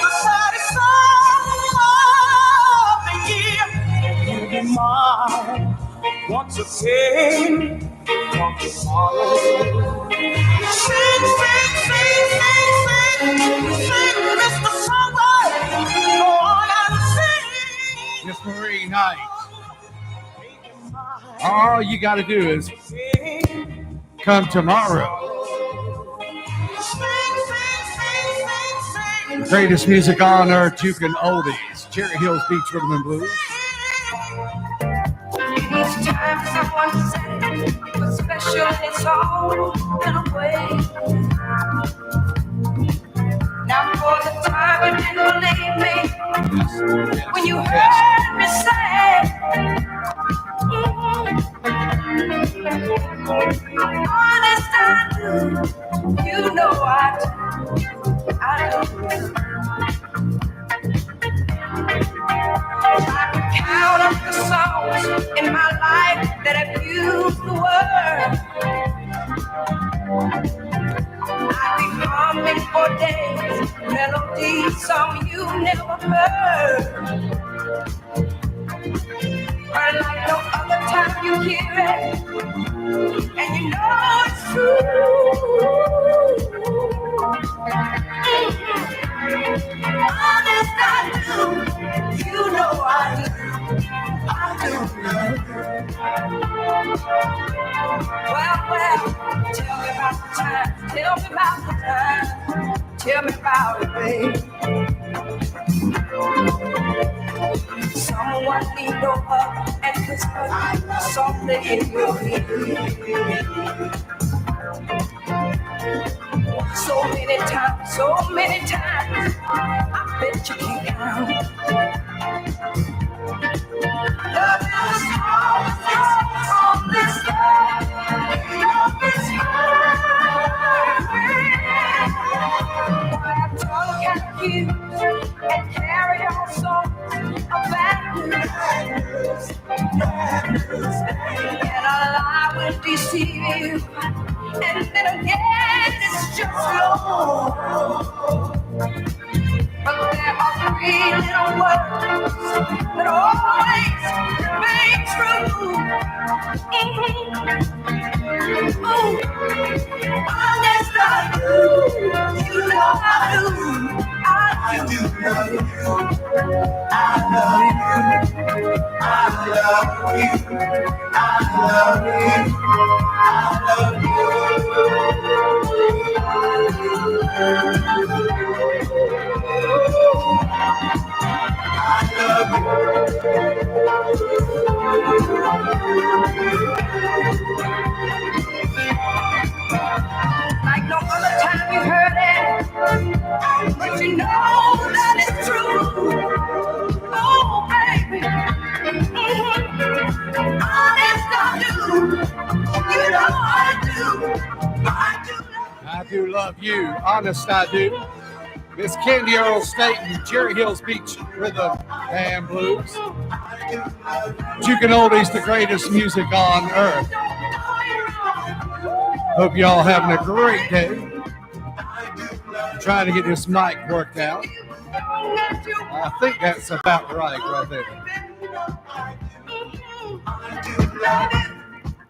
the saddest song of the year. You'll be mine once again. Come tomorrow. Sing, sing, sing, sing, sing, sing, Mr. Songbird. Go on and sing. Miss Marie Knight. All you got to do is come tomorrow. The greatest music on earth, Jukin Oldies. Jerry Hill's Beach Rhythm and Blues. Each time someone says what's special, it's all been away. Now for the time you didn't believe me when you heard me say, honest I do, you know I do. I can count up the songs in my life that have used the word. I've been humming for days, melodies, some you never heard. But like no other time you hear it, and you know it's true. Honest I do, you know I do. Well, tell me about the time. Tell me about the time. Tell me about it, babe. Someone need no up and whisper something in your ear. So many times, I bet you can't count. Love is all this love is I'm tongue confused and carry on songs of bad news. And I lie to deceive you, and then again it's just love. But there are three little words that always remain true. Ooh, honest I do, you know I do. I do love you. I love you. I love you. I love you. I love you. Like no other time you heard it, but you know that it's true. Oh, baby, honest I do. You know I do. I do love you. Honest I do. Miss Candi Staton, Cherry Hills Beach Rhythm and Blues. Jukin Oldies, the greatest music on earth. Hope y'all having a great day. Trying to get this mic worked out. I think that's about right there.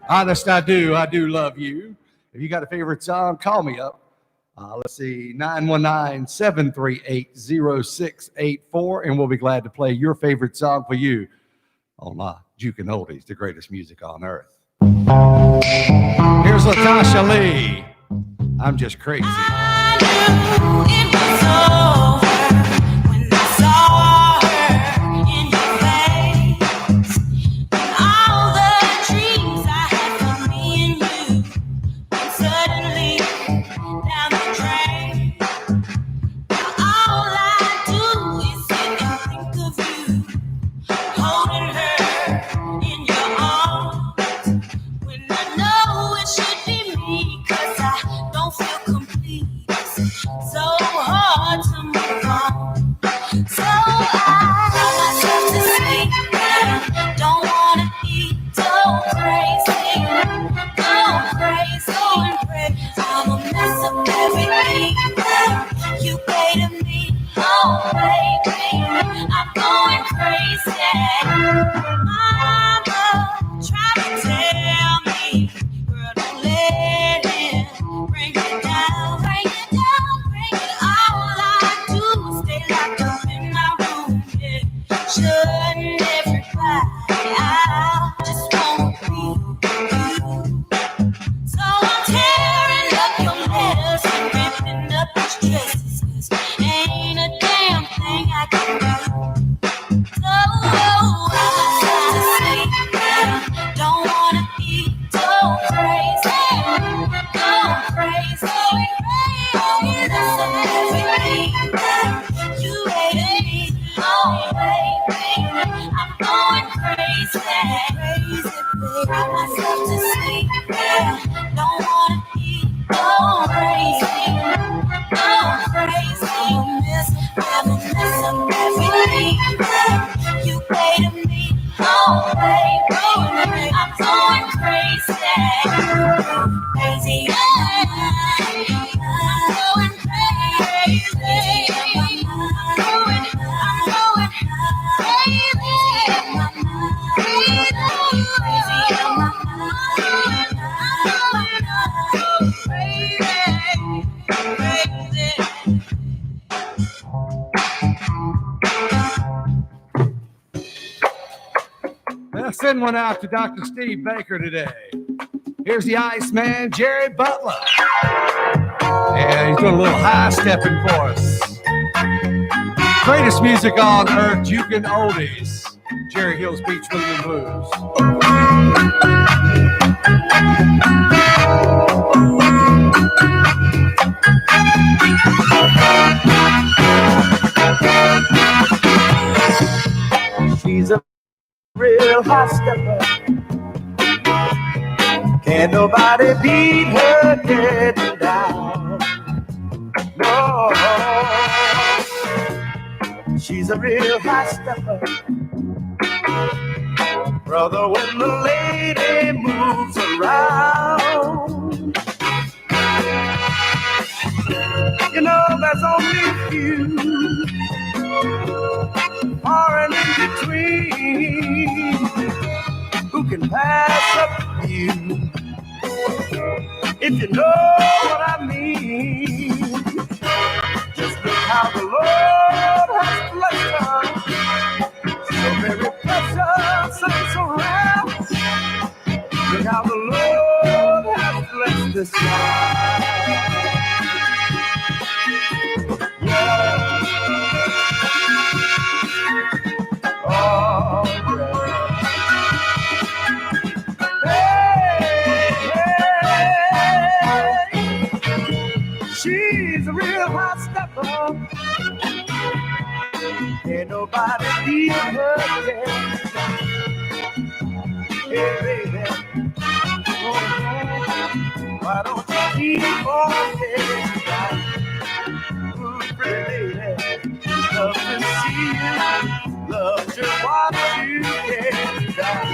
Honest I do love you. If you got a favorite song, call me up. Let's see, 919-738-0684, and we'll be glad to play your favorite song for you on Jukin Oldies, the greatest music on earth. Here's Latasha Lee. I'm just crazy. Send one out to Dr. Steve Baker today. Here's the Iceman, Jerry Butler. Yeah, he's doing a little high stepping for us. Greatest music on earth, Jukin Oldies, Cherry Hills Beach Rhythm and Blues. She's a real hot stepper. Can't nobody beat her getting down. No, she's a real hot stepper. Brother, when the lady moves around, you know there's only a few far and in between who can pass up the view. If you know what I mean, just look how the Lord has blessed us. So very precious and so rare. Look how the Lord has blessed this life. Yeah. Oh, yeah. She's a real hot stepper. Ain't nobody beat her yet. Hey, baby. Oh, why don't you keep on getting down? Ooh, pretty lady. Love to see you. Love to watch you get down.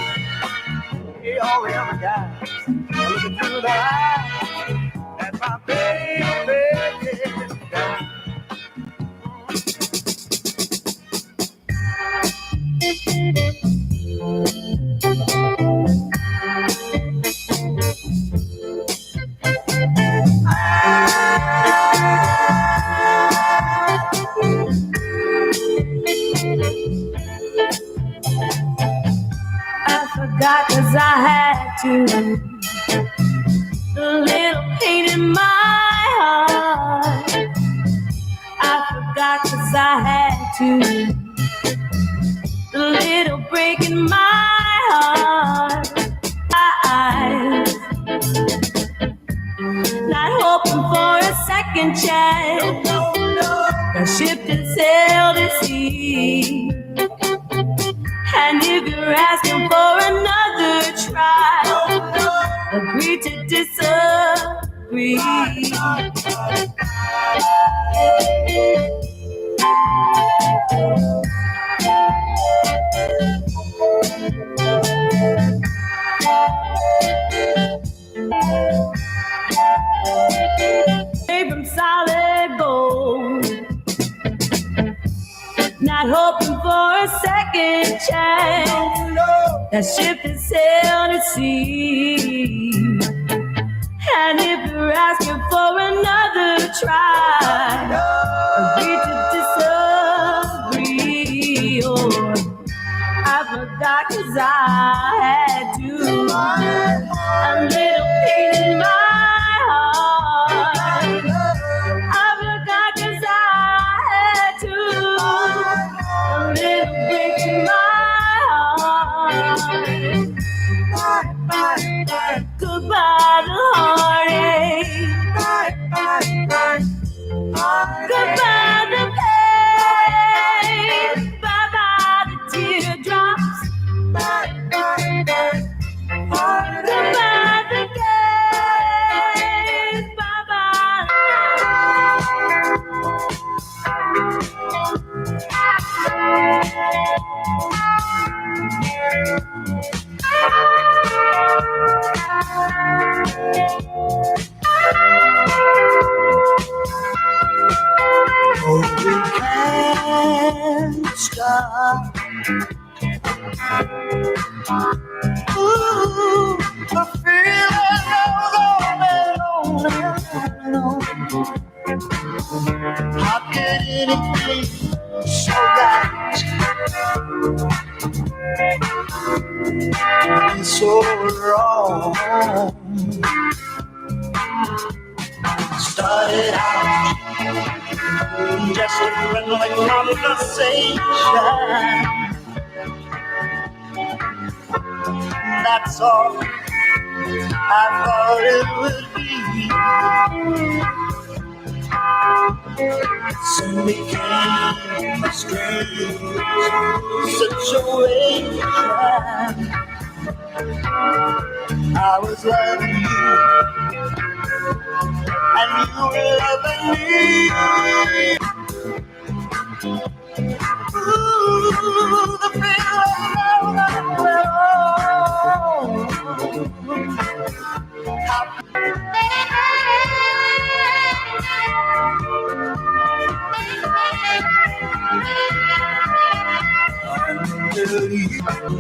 Hey, all the other guys are looking through their eyes at my baby getting down. I forgot 'cause I had to. A little pain in my heart. I forgot 'cause I had to. A little break in my heart. Eyes. Not hoping for a second chance. The ship is sailed to sea. And if you're asking for another try, agree to disagree. Made from solid gold. Not hoping for a second chance. That ship is sailed to sea. And if you're asking for another try, agree to disagree. Oh, I forgot 'cause I had to. A little pain in my heart. I forgot 'cause I had to. A little break in my heart. Goodbye to heartache. Goodbye to pain. Bye-bye to teardrops. Goodbye to gaze. Bye-bye. Oh, we can't stop. Ooh, the feeling goes on and on. How could anything so right be so wrong? Started out just a friendly conversation. That's all I thought it would be. Soon became a strange situation. I was loving you, and you were loving me. Ooh, the feeling of love.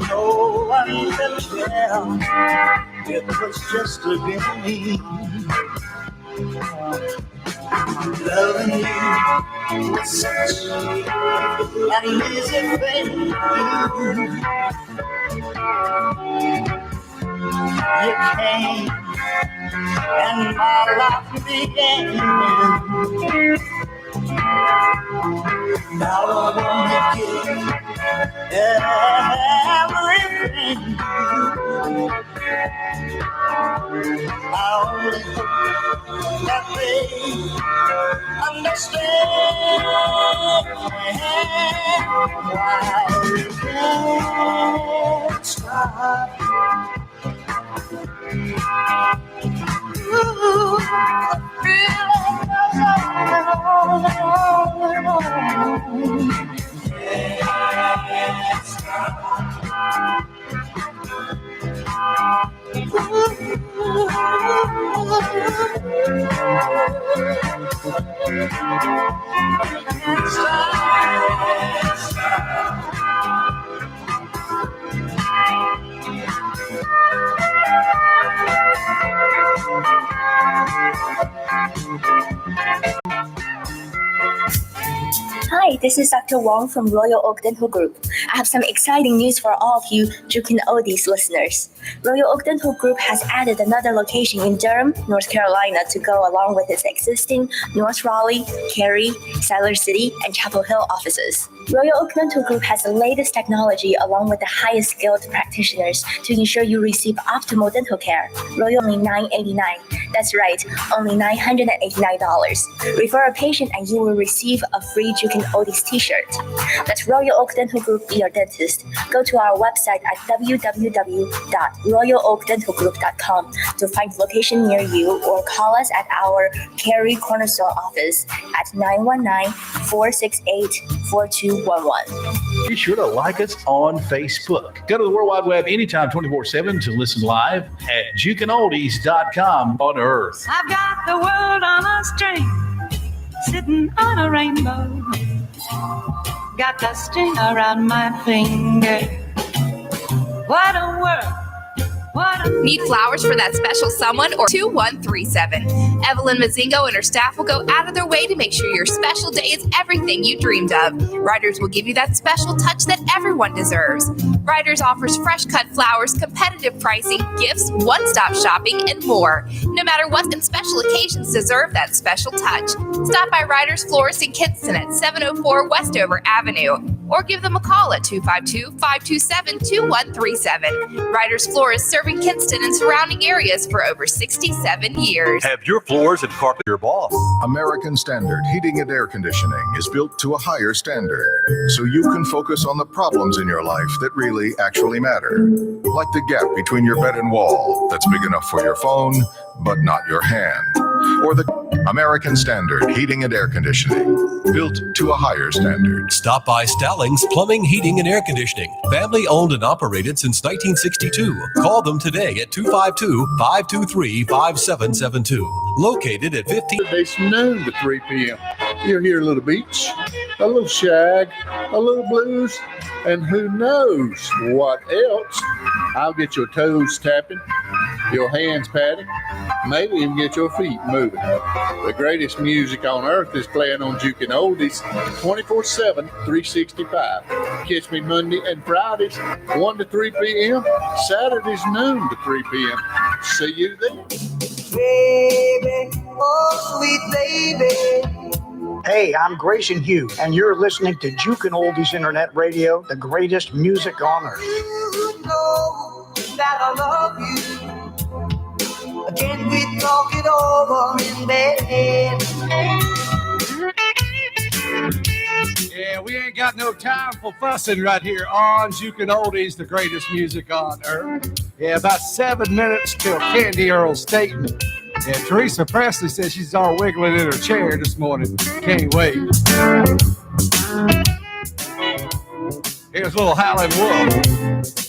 No one can tell. It was just a game. Loving you was such an easy thing to do. You came and my life began. Now I wanna give everything. I only hope that they understand why we can't stop. Ooh, feeling goes on and on. Can't stop. Hi, this is Dr. Wong from Royal Oak Dental Group. I have some exciting news for all of you Jukin Oldies listeners. Royal Oak Dental Group has added another location in Durham, North Carolina to go along with its existing North Raleigh, Cary, Siler City, and Chapel Hill offices. Royal Oak Dental Group has the latest technology along with the highest skilled practitioners to ensure you receive optimal dental care. Royal only $989. That's right, only $989. Refer a patient and you will receive a free Jukin Oldies t-shirt. That's Royal Oak Dental Group, be your dentist. Go to our website at www.royaloakdentalgroup.com to find location near you or call us at our Cary Cornerstone office at 919-468-4211. Be sure to like us on Facebook. Go to the World Wide Web anytime 24/7 to listen live at jukinoldies.com on Earth. I've got the world on a string, sitting on a rainbow. Got the string around my finger. What a world. Need flowers for that special someone or 2137. Evelyn Mazingo and her staff will go out of their way to make sure your special day is everything you dreamed of. Riders will give you that special touch that everyone deserves. Riders offers fresh cut flowers, competitive pricing, gifts, one-stop shopping, and more. No matter what, and special occasions deserve that special touch. Stop by Riders Florist in Kinston at 704 Westover Avenue or give them a call at 252-527-2137. Riders Florist serving Kinston and surrounding areas for over 67 years. Have your floors and carpet your boss. American Standard Heating and Air Conditioning is built to a higher standard, so you can focus on the problems in your life that really actually matter. Like the gap between your bed and wall that's big enough for your phone, but not your hand. Or the American Standard Heating and Air Conditioning, built to a higher standard. Stop by Stallings Plumbing, Heating, and Air Conditioning. Family owned and operated since 1962. Call them today at 252-523-5772. Located at 15. It's noon to 3 p.m. You'll hear a little beach, a little shag, a little blues, and who knows what else. I'll get your toes tapping, your hands patting, maybe even get your feet moving. The greatest music on earth is playing on Jukin Oldies 24/7, 365. Catch me Monday and Fridays, 1 to 3 p.m., Saturdays, noon to 3 p.m. See you then. Baby, oh sweet baby. Hey, I'm Grayson Hugh, and you're listening to Jukin Oldies Internet Radio, the greatest music on earth. You know that I love you. Can we talk it over in bed? Yeah, we ain't got no time for fussing right here on Jukin Oldies, the greatest music on earth. Yeah, about 7 minutes till Candi Staton. Yeah, Teresa Presley says she's all wiggling in her chair this morning. Can't wait. Here's a little Howlin' Wolf.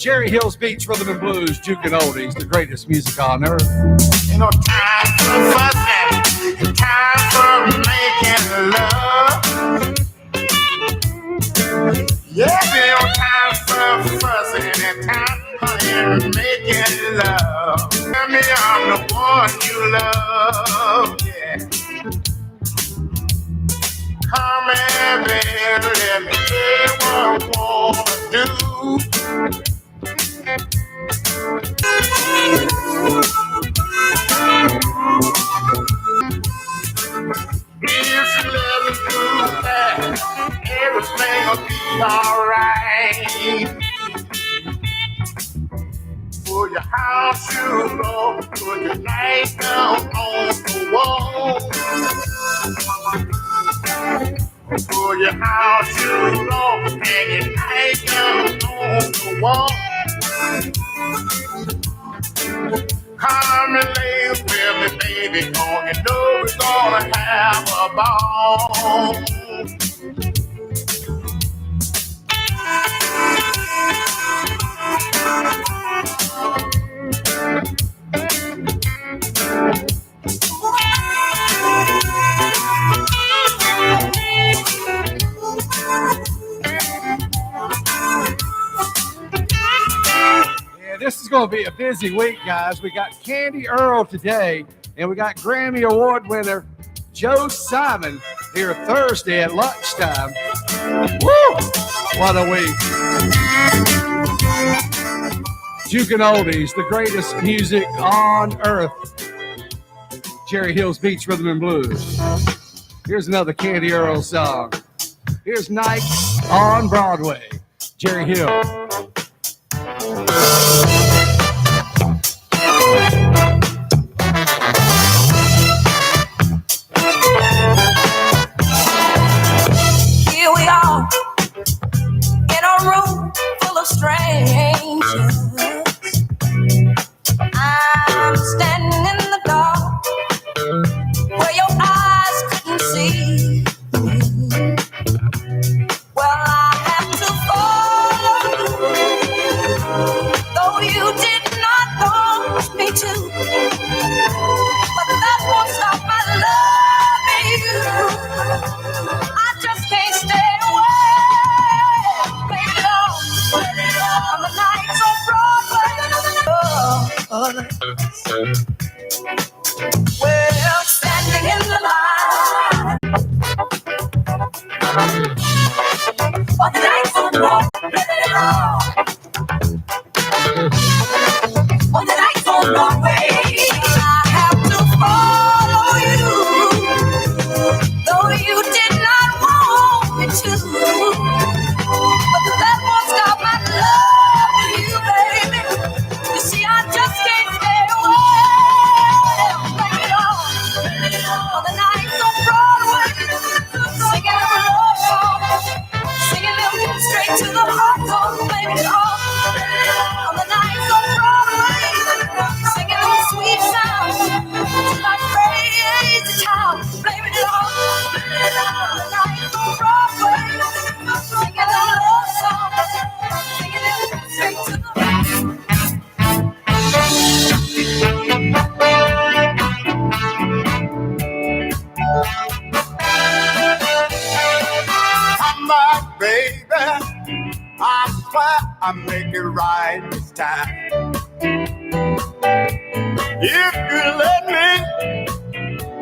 Jerry Hills Beach Rhythm and Blues, Jukin Oldies, the greatest music on earth. You know, time for fussing, time for making love. Yeah, you know, time for fussing and time for making love. Tell me I'm the one you love, yeah. Come here, baby, let me tell you what I wanna do. If you let me do that, everything will be alright. Put your house shoes on, put your nightgown on the wall. Put your house shoes on, hang your nightgown on the wall. Come and lay with me, baby, on you know we're gonna have a ball. This is going to be a busy week, guys. We got Candy Earl today, and we got Grammy Award winner Joe Simon here Thursday at lunchtime. Woo! What a week. Jukin Oldies, the greatest music on earth. Jerry Hills Beach Rhythm and Blues. Here's another Candy Earl song. Here's Night on Broadway. Jerry Hill. Here we are in a room full of strangers. I'm standing in the dark where your eyes couldn't see. Well, I have to follow you, though you did not want me to. But that won't stop my loving you. I just can't stay away. Baby, on the nights on Broadway. Well, standing in the line for the nights on Broadway. For the nights on Broadway, I have to follow you, though you did not want me to. But that won't stop my love for you, baby. You see, I just can't stay away. Baby, on the nights on Broadway, singing a love song, singing them straight to the heart song, baby. On the nights on Broadway, singing them sweet sounds to my crazy town, baby. On the nights on Broadway, singing a love song, singing them straight to the come back, baby. I swear I make it right this time. If you let me,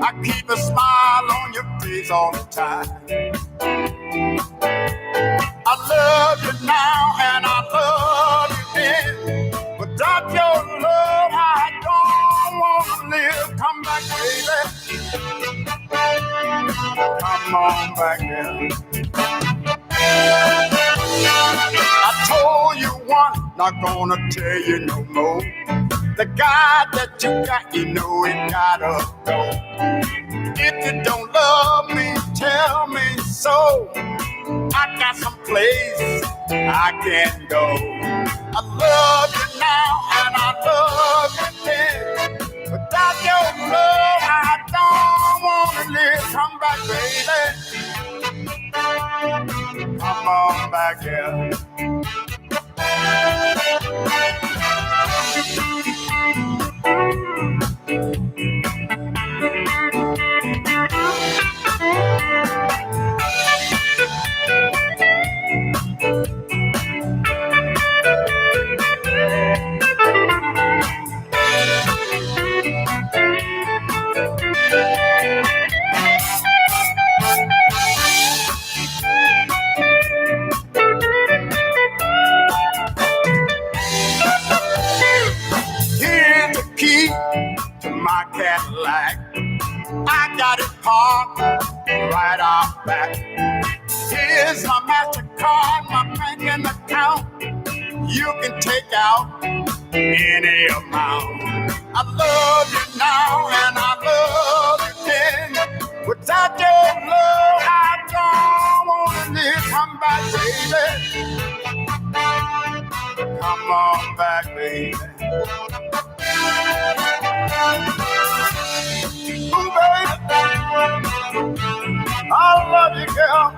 I keep a smile on your face all the time. I love you now and I love you then. Without your love, I don't want to live. Come back, baby. Come on back here. I told you once, not gonna tell you no more. The guy that you got, you know it gotta go. If you don't love me, tell me so. I got some place I can go. I love you now and I love you then. Without your love, I don't wanna live. Come back, baby. Come on back here. Cadillac. I got it parked right out back. Here's my MasterCard, my bank in account. You can take out any amount. I love you now and I love you then. Without your love, I don't want to live. Come back, baby. Come on back, baby. Ooh, baby. I love you, girl.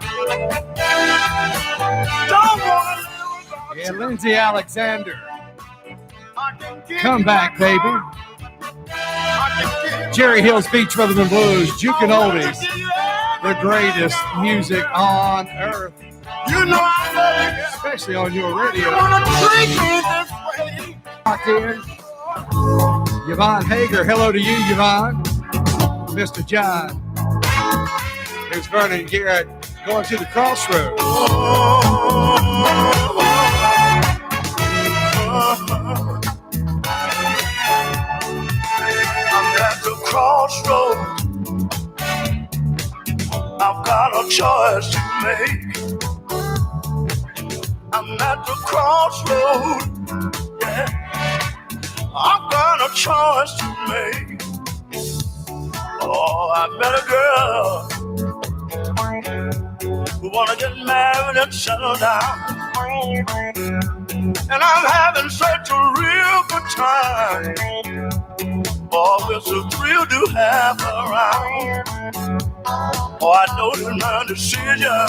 Don't want to. Yeah, Lindsay Alexander. Come back, baby. Jerry Hill's Beach Rhythm and Blues, Jukin Oldies, the greatest music on earth. You know I love you, especially on your radio. Locked in. Yvonne Hager, hello to you, Yvonne. Mr. John. There's Vernon Garrett going to the crossroads. I'm at the crossroads. I've got a choice to make. I'm at the crossroads. Yeah. I've got a choice to make. Oh, I met a girl who wanna get married and settle down. And I'm having such a real good time. Oh, it's a thrill to have her around. Oh, I know that my decision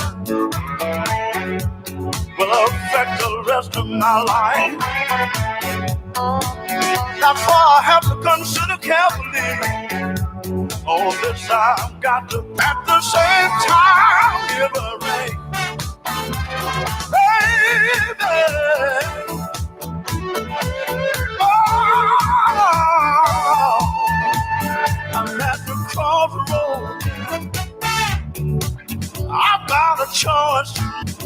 will affect the rest of my life. That's why I have to consider carefully. All this I've got to, at the same time, give a ring. I'm at the crossroads. I've got a choice.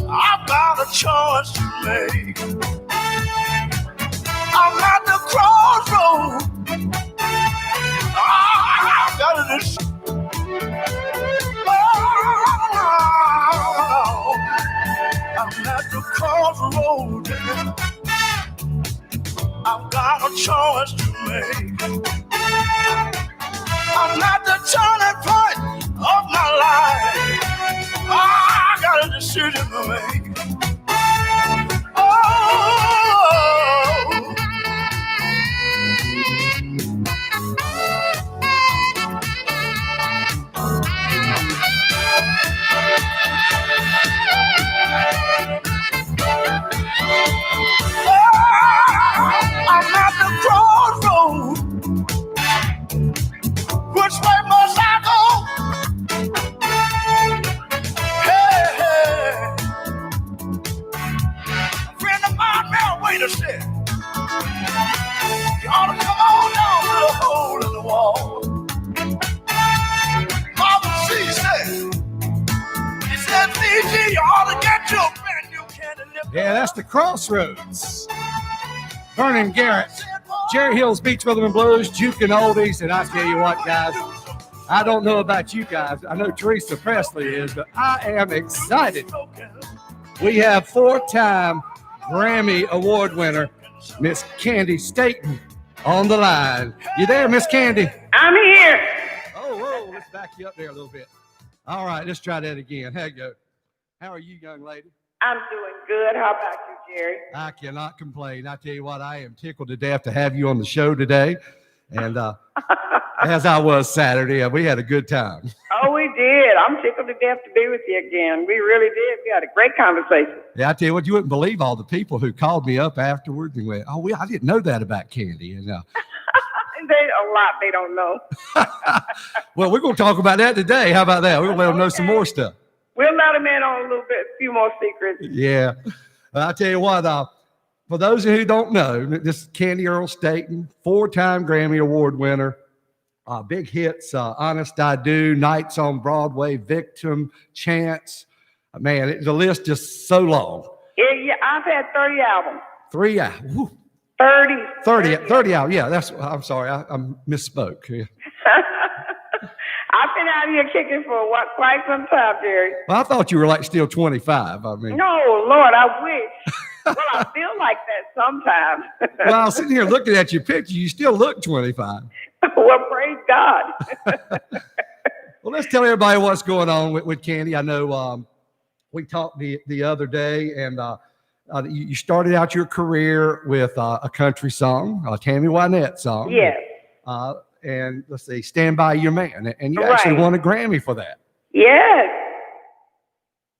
I've got a choice to make. I'm at the crossroads. I've got a decision. I'm at the crossroads. I've got a choice to make. I'm at the turning point of my life. I got a decision to make. I'm at the crossroads. Which way must I go? Hey, hey. A friend of mine, now wait a second. You ought to come on down to the hole in the wall. Mama, she said, PG, you ought to get your brand new candy. Yeah, that's the crossroads. Vernon Garrett, Jerry Hill's Beach Rhythm and Blues, Jukin Oldies, and I tell you what, guys, I don't know about you guys. I know Teresa Presley is, but I am excited. We have 4-time Grammy Award winner, Miss Candi Staton, on the line. You there, Miss Candi? I'm here. Oh, whoa, let's back you up there a little bit. All right, let's try that again. There you go. How are you, young lady? I'm doing good. How about you, Jerry? I cannot complain. I tell you what, I am tickled to death to have you on the show today. And as I was Saturday, we had a good time. Oh, we did. I'm tickled to death to be with you again. We really did. We had a great conversation. Yeah, I tell you what, you wouldn't believe all the people who called me up afterwards and went, "Oh, I didn't know that about Candi." And a lot they don't know. well, we're going to talk about that today. How about that? We're going to let them know some more stuff. We'll let them in on a few more secrets. Yeah. I'll tell you what, for those who don't know, this is Candi Earl Staton, 4-time Grammy Award winner. Big hits, Honest I Do, Nights on Broadway, Victim, Chance. Man, the list just so long. Yeah, I've had 30 albums. 3 albums. 30 albums. Yeah, I'm sorry. I misspoke. Yeah. been out here kicking for quite some time, Jerry. Well, I thought you were like still 25. I mean, No, Lord, I wish. Well, I feel like that sometimes. well, I was sitting here looking at your picture. You still look 25. Well, praise God. Well, let's tell everybody what's going on with Candi. I know we talked the other day, and you started out your career with a country song, a Tammy Wynette song. Yes. And let's see, Stand By Your Man. And you actually won a Grammy for that. Yes.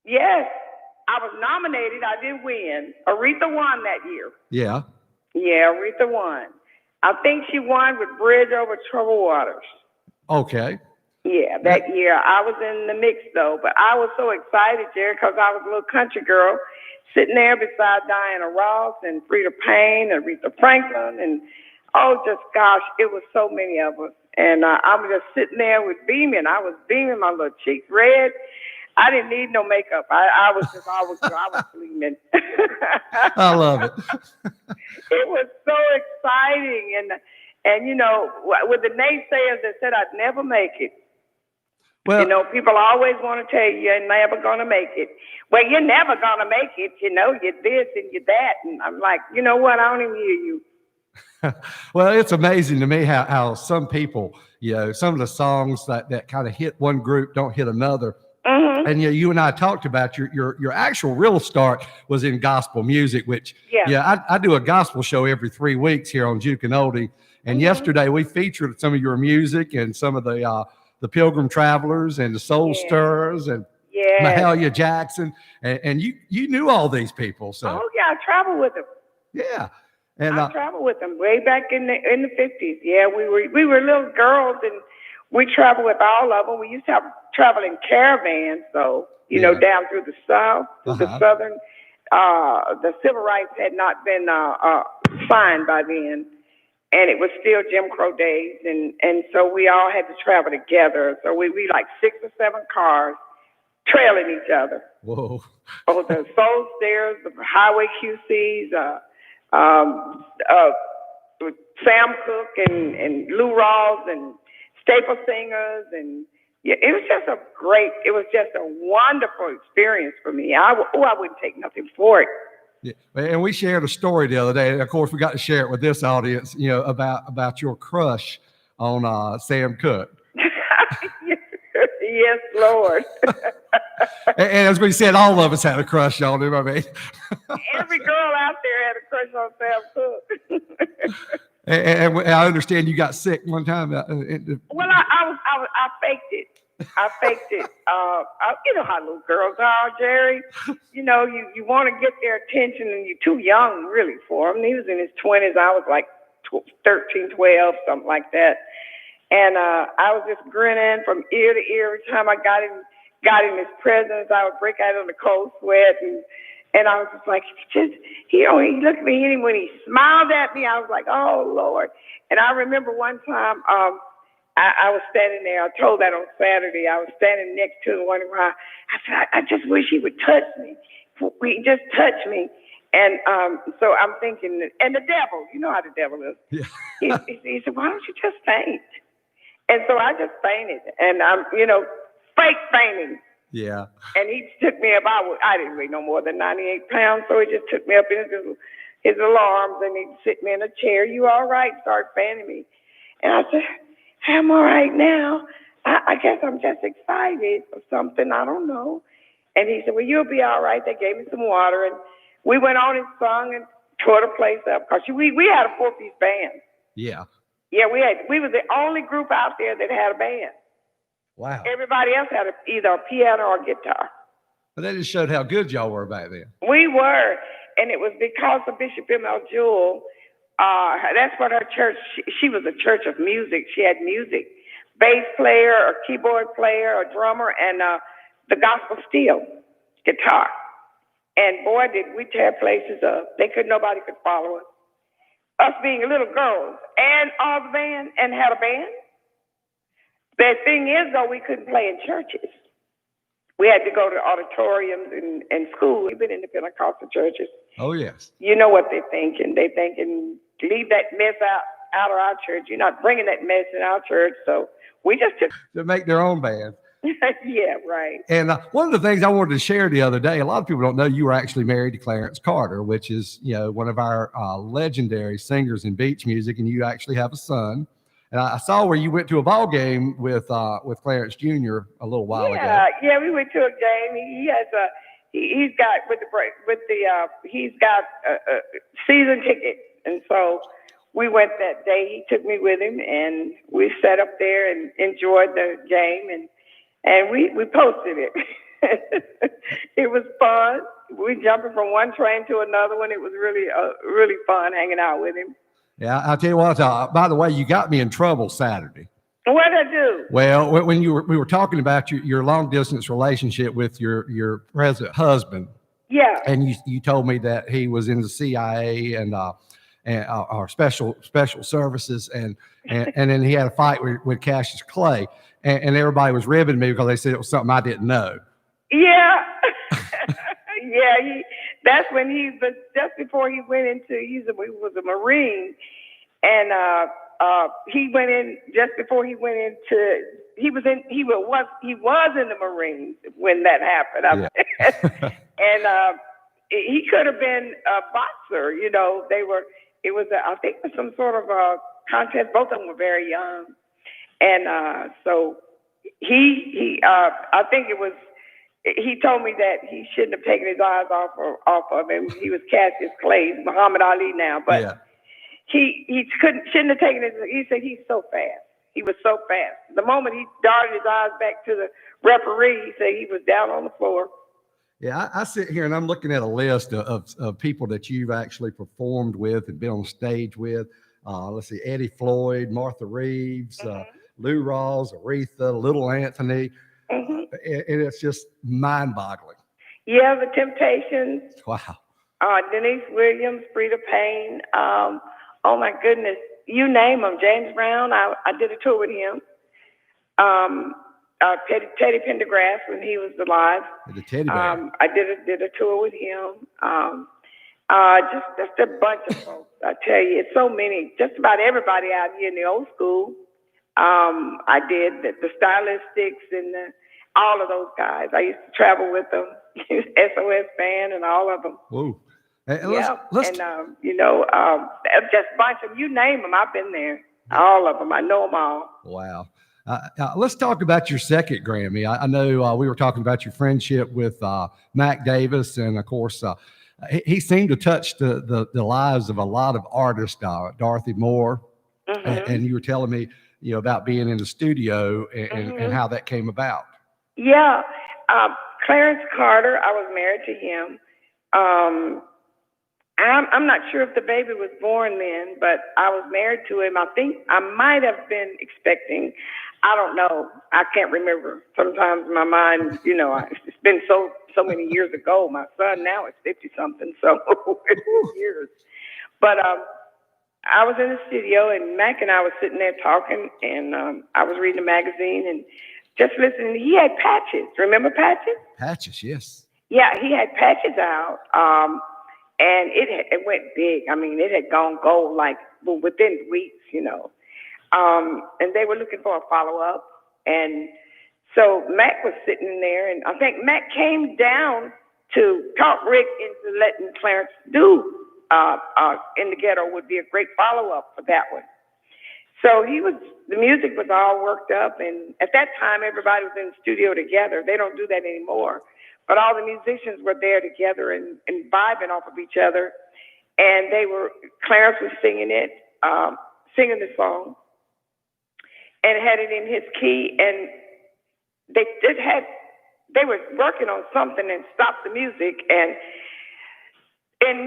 Yes. I was nominated. I did win. Aretha won that year. Yeah. Yeah, Aretha won. I think she won with Bridge Over Troubled Waters. Okay. Yeah, that year. I was in the mix, though. But I was so excited, Jerry, because I was a little country girl sitting there beside Diana Ross and Frida Payne and Aretha Franklin. And, oh, just gosh, it was so many of us. And I was just sitting there with beaming. I was beaming, my little cheeks red. I didn't need no makeup. I was gleaming. I love it. It was so exciting. And you know, with the naysayers that said I'd never make it, well, you know, people always want to tell you you're never going to make it. Well, you're never going to make it. You know, you're this and you're that. And I'm like, you know what? I don't even hear you. Well, it's amazing to me how some people, you know, some of the songs that kind of hit one group don't hit another. Mm-hmm. And you and I talked about your actual real start was in gospel music, which I do a gospel show every 3 weeks here on Jukin Oldies. And yesterday we featured some of your music and some of the Pilgrim Travelers and the Soul Stirrers and Mahalia Jackson, and you knew all these people. So I traveled with them. Yeah. And I traveled with them way back in the 50s. Yeah, we were little girls, and we traveled with all of them. We used to have traveling caravans, so you know, down through the South, through the Southern. The civil rights had not been signed by then, and it was still Jim Crow days, and so we all had to travel together. So we like 6 or 7 cars trailing each other. Whoa! Oh, the Soul Stairs, the Highway QCs, Sam Cooke and Lou Rawls and Staple Singers, and it was just a wonderful experience for me. I wouldn't take nothing for it. Yeah. And we shared a story the other day. And of course, we got to share it with this audience, you know, about your crush on Sam Cooke. Yes, Lord. and as we said, all of us had a crush on him. I mean, every girl out there had a crush on Sam Cooke. and I understand you got sick one time. Well, I faked it. I faked it. You know how little girls are, Jerry. You know, you want to get their attention, and you're too young, really, for him. He was in his 20s. I was like 13, 12, something like that. And I was just grinning from ear to ear every time I got in his presence. I would break out in a cold sweat, and I was just like, he looked at me, and when he smiled at me, I was like, oh, Lord. And I remember one time I was standing there. I told that on Saturday. I was standing next to him, wondering why. I said, I just wish he would touch me. He just touched me. And so I'm thinking, and the devil, you know how the devil is. Yeah. He said, why don't you just faint? And so I just fainted, and I'm, you know, fake fainting. Yeah. And he took me I didn't weigh no more than 98 pounds, so he just took me up in his alarms, and he'd sit me in a chair. You all right? Start fanning me. And I said, I'm all right now. I guess I'm just excited or something. I don't know. And he said, well, you'll be all right. They gave me some water, and we went on and sung and tore the place up. Because we had a 4-piece band. Yeah. Yeah, we were the only group out there that had a band. Wow. Everybody else had either a piano or a guitar. But that just showed how good y'all were back then. We were, and it was because of Bishop M.L. Jewell. That's what her church, she was a church of music. She had music, bass player, a keyboard player, a drummer, and the gospel steel guitar. And boy, did we tear places up. Nobody could follow us. Us being little girls and all the band and had a band. The thing is, though, we couldn't play in churches. We had to go to auditoriums and school. We've been in the Pentecostal churches. Oh, yes. You know what they're thinking. They're thinking, leave that mess out out of our church. You're not bringing that mess in our church. So we just took. To make their own band. Yeah, right. And one of the things I wanted to share the other day, a lot of people don't know you were actually married to Clarence Carter, which is, one of our legendary singers in beach music, and you actually have a son. And I saw where you went to a ball game with Clarence Jr. a little while ago. Yeah, we went to a game. He has he's got he's got a season ticket, and so we went that day. He took me with him, and we sat up there and enjoyed the game, and we posted it. It was fun. We jumping from one train to another one. It was really fun hanging out with him. Yeah, I'll tell you what. By the way, you got me in trouble Saturday. What did I do? Well, when we were talking about your long distance relationship with your present husband. Yeah. And you told me that he was in the CIA and our special services, and then he had a fight with Cassius Clay, and everybody was ribbing me because they said it was something I didn't know. Yeah. Yeah, that's when just before he went into, he was a Marine, and he went in just before he went into, he was in the Marines when that happened. Yeah. And he could have been a boxer, it was I think it was some sort of a contest. Both of them were very young, and so I think it was. He told me that he shouldn't have taken his eyes off of him. He was Cassius Clay, Muhammad Ali now, but yeah. He shouldn't have taken his. He said he's so fast. He was so fast. The moment he darted his eyes back to the referee, he said he was down on the floor. Yeah, I sit here and I'm looking at a list of people that you've actually performed with and been on stage with. Let's see, Eddie Floyd, Martha Reeves, Lou Rawls, Aretha, Little Anthony. And it's just mind-boggling. Yeah, the Temptations. Wow. Denise Williams, Frida Payne. Oh my goodness, you name them. James Brown. I did a tour with him. Teddy Pendergrass when he was alive. The Teddy Bear. I did a tour with him. Just a bunch of folks. I tell you, it's so many. Just about everybody out here in the old school. I did the Stylistics and all of those guys. I used to travel with them, SOS Band and all of them. Whoa. Just a bunch of, you name them, I've been there. All of them. I know them all. Wow. Let's talk about your second Grammy. I know we were talking about your friendship with Mac Davis, and of course, he seemed to touch the lives of a lot of artists, Dorothy Moore, and you were telling me, about being in the studio and how that came about. Yeah. Clarence Carter, I was married to him. I'm not sure if the baby was born then, but I was married to him. I think I might have been expecting. I don't know. I can't remember. Sometimes my mind, it's been so many years ago. My son now is 50-something, so it's years. But I was in the studio, and Mac and I was sitting there talking, and I was reading a magazine and just listening. He had Patches. Remember Patches? Patches, yes. Yeah, he had Patches out, and it went big. I mean, it had gone gold within weeks, and they were looking for a follow-up. And so Mac was sitting in there, and I think Mac came down to talk Rick into letting Clarence do In the Ghetto would be a great follow-up for that one. So the music was all worked up, and at that time, everybody was in the studio together. They don't do that anymore. But all the musicians were there together and vibing off of each other. And Clarence was singing the song, and had it in his key, and they were working on something and stopped the music, and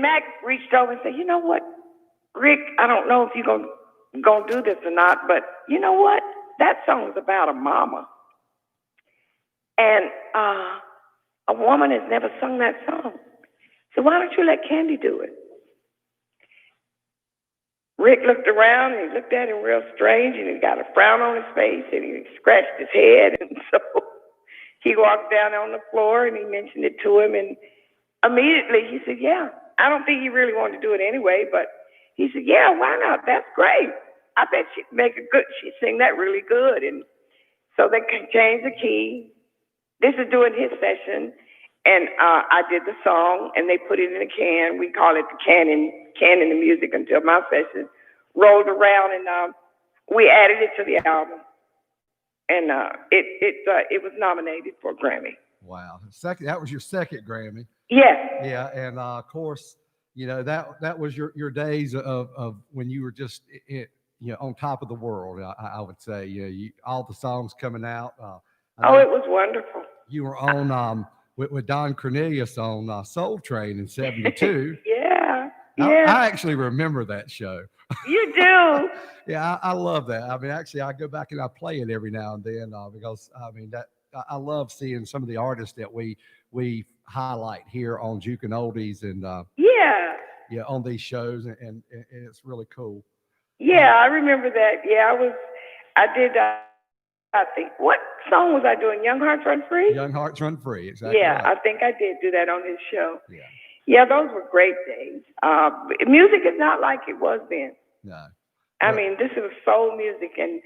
Mac reached over and said, "You know what, Rick, I don't know if you're gonna do this or not, but you know what? That song's about a mama. And a woman has never sung that song. So why don't you let Candi do it?" Rick looked around, and he looked at him real strange, and he got a frown on his face, and he scratched his head, and so he walked down on the floor, and he mentioned it to him, and immediately he said, "Yeah." I don't think he really wanted to do it anyway, but he said, "Yeah, why not? That's great." I bet she'd sing that really good. And so they can change the key. This is during his session. And I did the song, and they put it in a can. We call it the canning the music until my session rolled around, and we added it to the album. And it was nominated for a Grammy. Wow. That was your second Grammy. Yes. Yeah. And of course, you know, that was your days of when you were just, on top of the world, I would say. All the songs coming out. It was wonderful. You were on with Don Cornelius on Soul Train in '72. Yeah. I actually remember that show. You do? Yeah, I love that. I mean, actually, I go back and I play it every now and then because I love seeing some of the artists that we highlight here on Jukin Oldies and on these shows, and it's really cool. Yeah, I remember that. Yeah, I did. I think, what song was I doing? Young Hearts Run Free? Young Hearts Run Free, exactly. Yeah, right. I think I did do that on his show. Yeah, those were great days. Music is not like it was then. No. I mean, this is soul music, and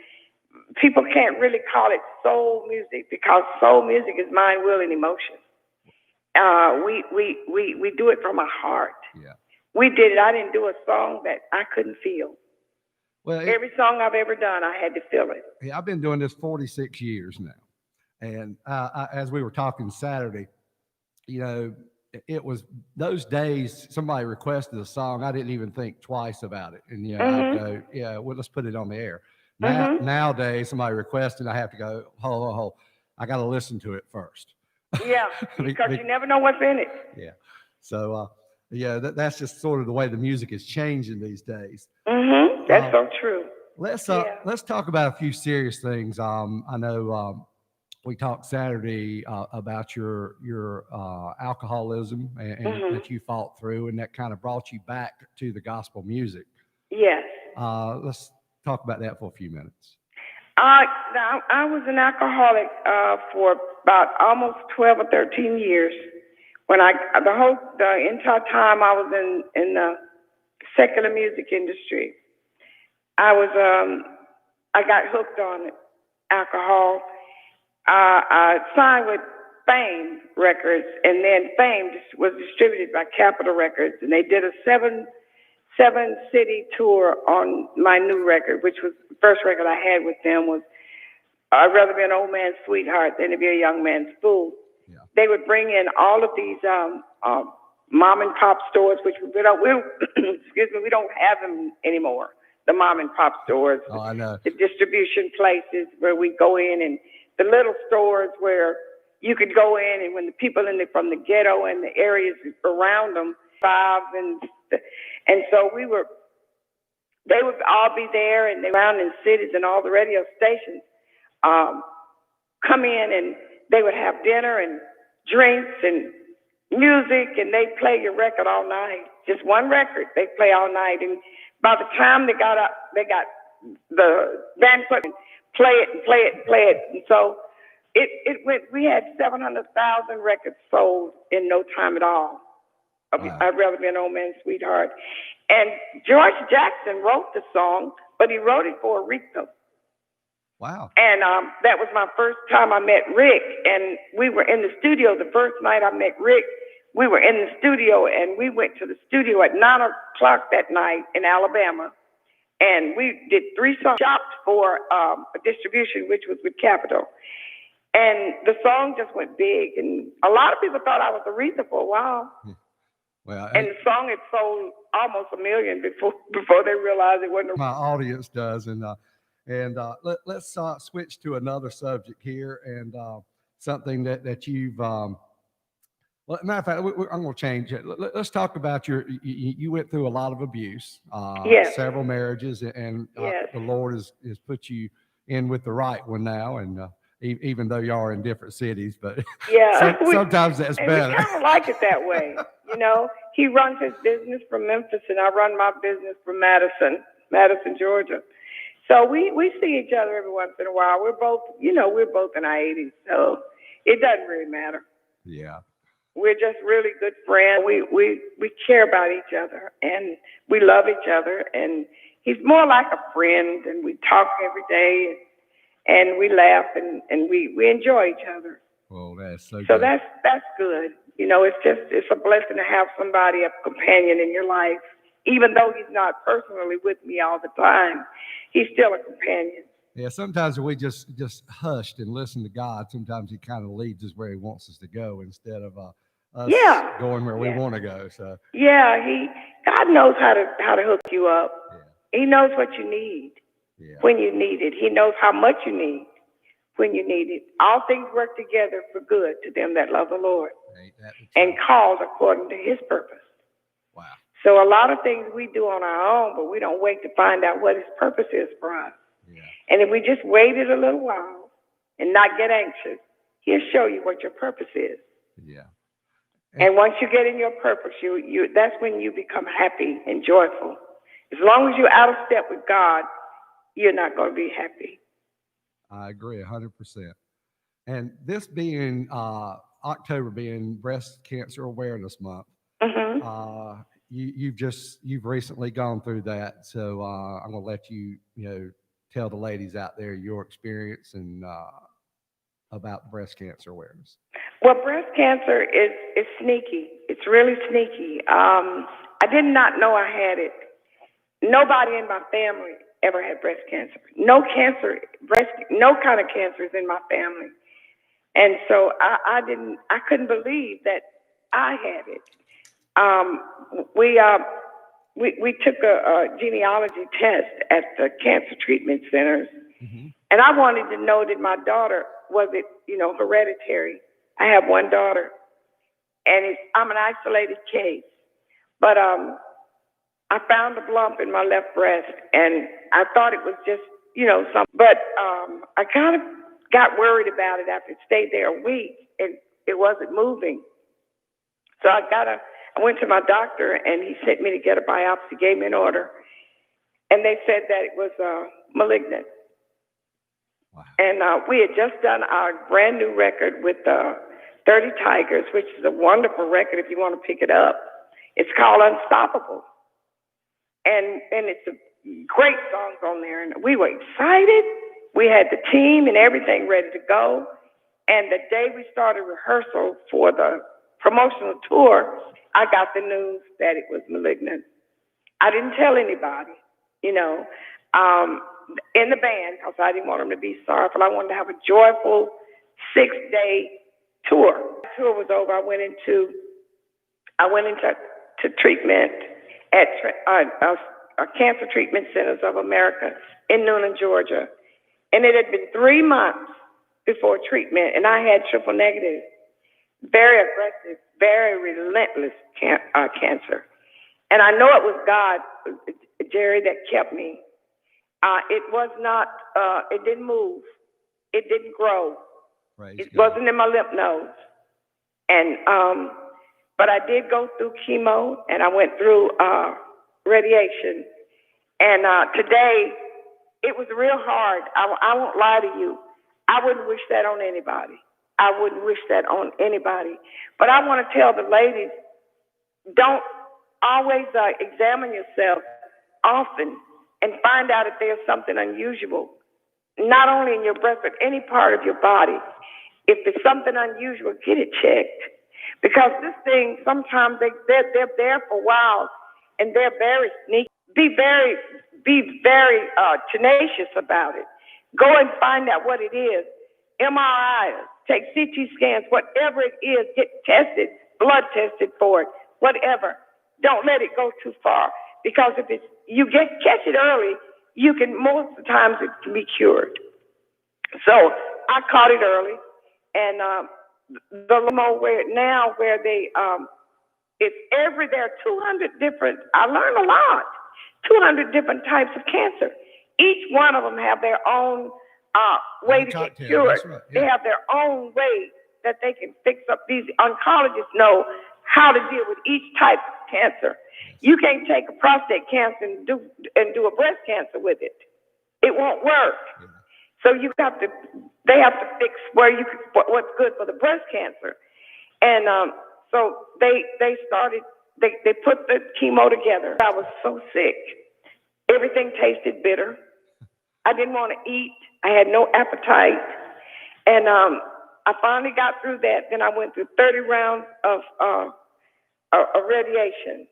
people can't really call it soul music because soul music is mind, will, and emotion. We do it from our heart. Yeah. We did it. I didn't do a song that I couldn't feel. Well, every song I've ever done, I had to feel it. Yeah, I've been doing this 46 years now. And as we were talking Saturday, it was those days somebody requested a song. I didn't even think twice about it. And, I'd go, well, let's put it on the air. Nowadays, somebody requested, I have to go, hold. I got to listen to it first. Yeah, because you never know what's in it. Yeah. So, that's just sort of the way the music is changing these days. That's so true. Let's talk about a few serious things. I know we talked Saturday about your alcoholism and that you fought through, and that kind of brought you back to the gospel music. Yes. Let's talk about that for a few minutes. Now, I was an alcoholic for about almost 12 or 13 years. When the entire time I was in the secular music industry, I got hooked on alcohol. I signed with Fame Records, and then Fame was distributed by Capitol Records, and they did a seven city tour on my new record, which was the first record I had with them. Was I'd rather be an old man's sweetheart than to be a young man's fool. Yeah. They would bring in all of these mom and pop stores, which we don't have them anymore. The mom and pop stores, I know. The distribution places where we go in, and the little stores where you could go in, and when the people from the ghetto and the areas around them, and so they would all be there, and they around in cities, and all the radio stations come in, and they would have dinner and drinks and music, and they play your record all night. Just one record, they play all night, and by the time they got up, they got the band play it. And so it went, we had 700,000 records sold in no time at all. Wow. I'd rather be an old man's sweetheart. And George Jackson wrote the song, but he wrote it for Aretha. Wow. And that was my first time I met Rick. And we were in the studio the first night I met Rick. We were in the studio, and we went to the studio at 9 o'clock that night in Alabama. And we did 3 songs, shopped for a distribution, which was with Capitol. And the song just went big. And a lot of people thought I was Aretha for a while. Well, and the song had sold almost 1 million before they realized it wasn't. My audience does. And let's switch to another subject here, and something that you've well, matter of fact, I'm going to change it. Let's talk about you went through a lot of abuse, several marriages, and the Lord has put you in with the right one now, and even though you are in different cities, but sometimes that's better. We kind of like it that way. He runs his business from Memphis, and I run my business from Madison, Georgia. So we see each other every once in a while. We're both in our 80s, so it doesn't really matter. Yeah. We're just really good friends. We care about each other, and we love each other. And he's more like a friend, and we talk every day, and we laugh, and we enjoy each other. Well, that's so So good. that's good. You know, it's a blessing to have somebody, a companion in your life. Even though he's not personally with me all the time, he's still a companion. Yeah, sometimes we just hushed and listened to God. Sometimes he kind of leads us where he wants us to go instead of us going where we want to go. So Yeah, God knows how to hook you up. He knows what you need when you need it. He knows how much you need when you need it. All things work together for good to them that love the Lord and called according to his purpose. Wow. So a lot of things we do on our own, but we don't wait to find out what his purpose is for us. And if we just waited a little while and not get anxious, he'll show you what your purpose is. Yeah. And once you get in your purpose, you that's when you become happy and joyful. As long as you're out of step with God, you're not going to be happy. I agree 100%. And this being October being Breast Cancer Awareness Month, you've recently gone through that. So I'm going to let you tell the ladies out there your experience and about breast cancer awareness. Well, breast cancer is sneaky. It's really sneaky. I did not know I had it. Nobody in my family ever had breast cancer. No kind of cancer is in my family. And so I couldn't believe that I had it. We took a genealogy test at the cancer treatment centers, and I wanted to know that my daughter, was it, hereditary? I have one daughter, and I'm an isolated case. But I found a lump in my left breast, and I thought it was just, something. But I kind of got worried about it after it stayed there a week, and it wasn't moving. So I went to my doctor, and he sent me to get a biopsy, gave me an order, and they said that it was malignant. Wow. And we had just done our brand new record with 30 Tigers, which is a wonderful record if you want to pick it up. It's called Unstoppable. And it's a great songs on there, and we were excited. We had the team and everything ready to go. And the day we started rehearsal for the promotional tour, I got the news that it was malignant. I didn't tell anybody, in the band, because I didn't want them to be sorrowful. I wanted to have a joyful 6-day tour. The tour was over. I went into treatment at Cancer Treatment Centers of America in Noonan, Georgia. And it had been 3 months before treatment, and I had triple negative. Very aggressive, very relentless cancer. And I know it was God, Jerry, that kept me. It was not, it didn't move. It didn't grow. It wasn't in my lymph nodes. And, but I did go through chemo, and I went through radiation. And today, it was real hard. I won't lie to you. I wouldn't wish that on anybody. I wouldn't wish that on anybody. But I want to tell the ladies, don't always examine yourself often and find out if there's something unusual, not only in your breast, but any part of your body. If there's something unusual, get it checked. Because this thing, sometimes they're there for a while, and they're very sneaky. Be very tenacious about it. Go and find out what it is. MRIs, take CT scans, whatever it is, get tested, blood tested for it, whatever. Don't let it go too far, because if you catch it early, you can, most of the times it can be cured. So I caught it early, and the limo where they there are 200 different. I learned a lot. 200 different types of cancer. Each one of them have their own way to get cured. Right, yeah. They have their own way that they can fix up. These oncologists know how to deal with each type of cancer. You can't take a prostate cancer and do a breast cancer with it. It won't work. Yeah. So they have to fix what's good for the breast cancer. And so they put the chemo together. I was so sick. Everything tasted bitter. I didn't want to eat. I had no appetite. And I finally got through that. Then I went through 30 rounds of radiation.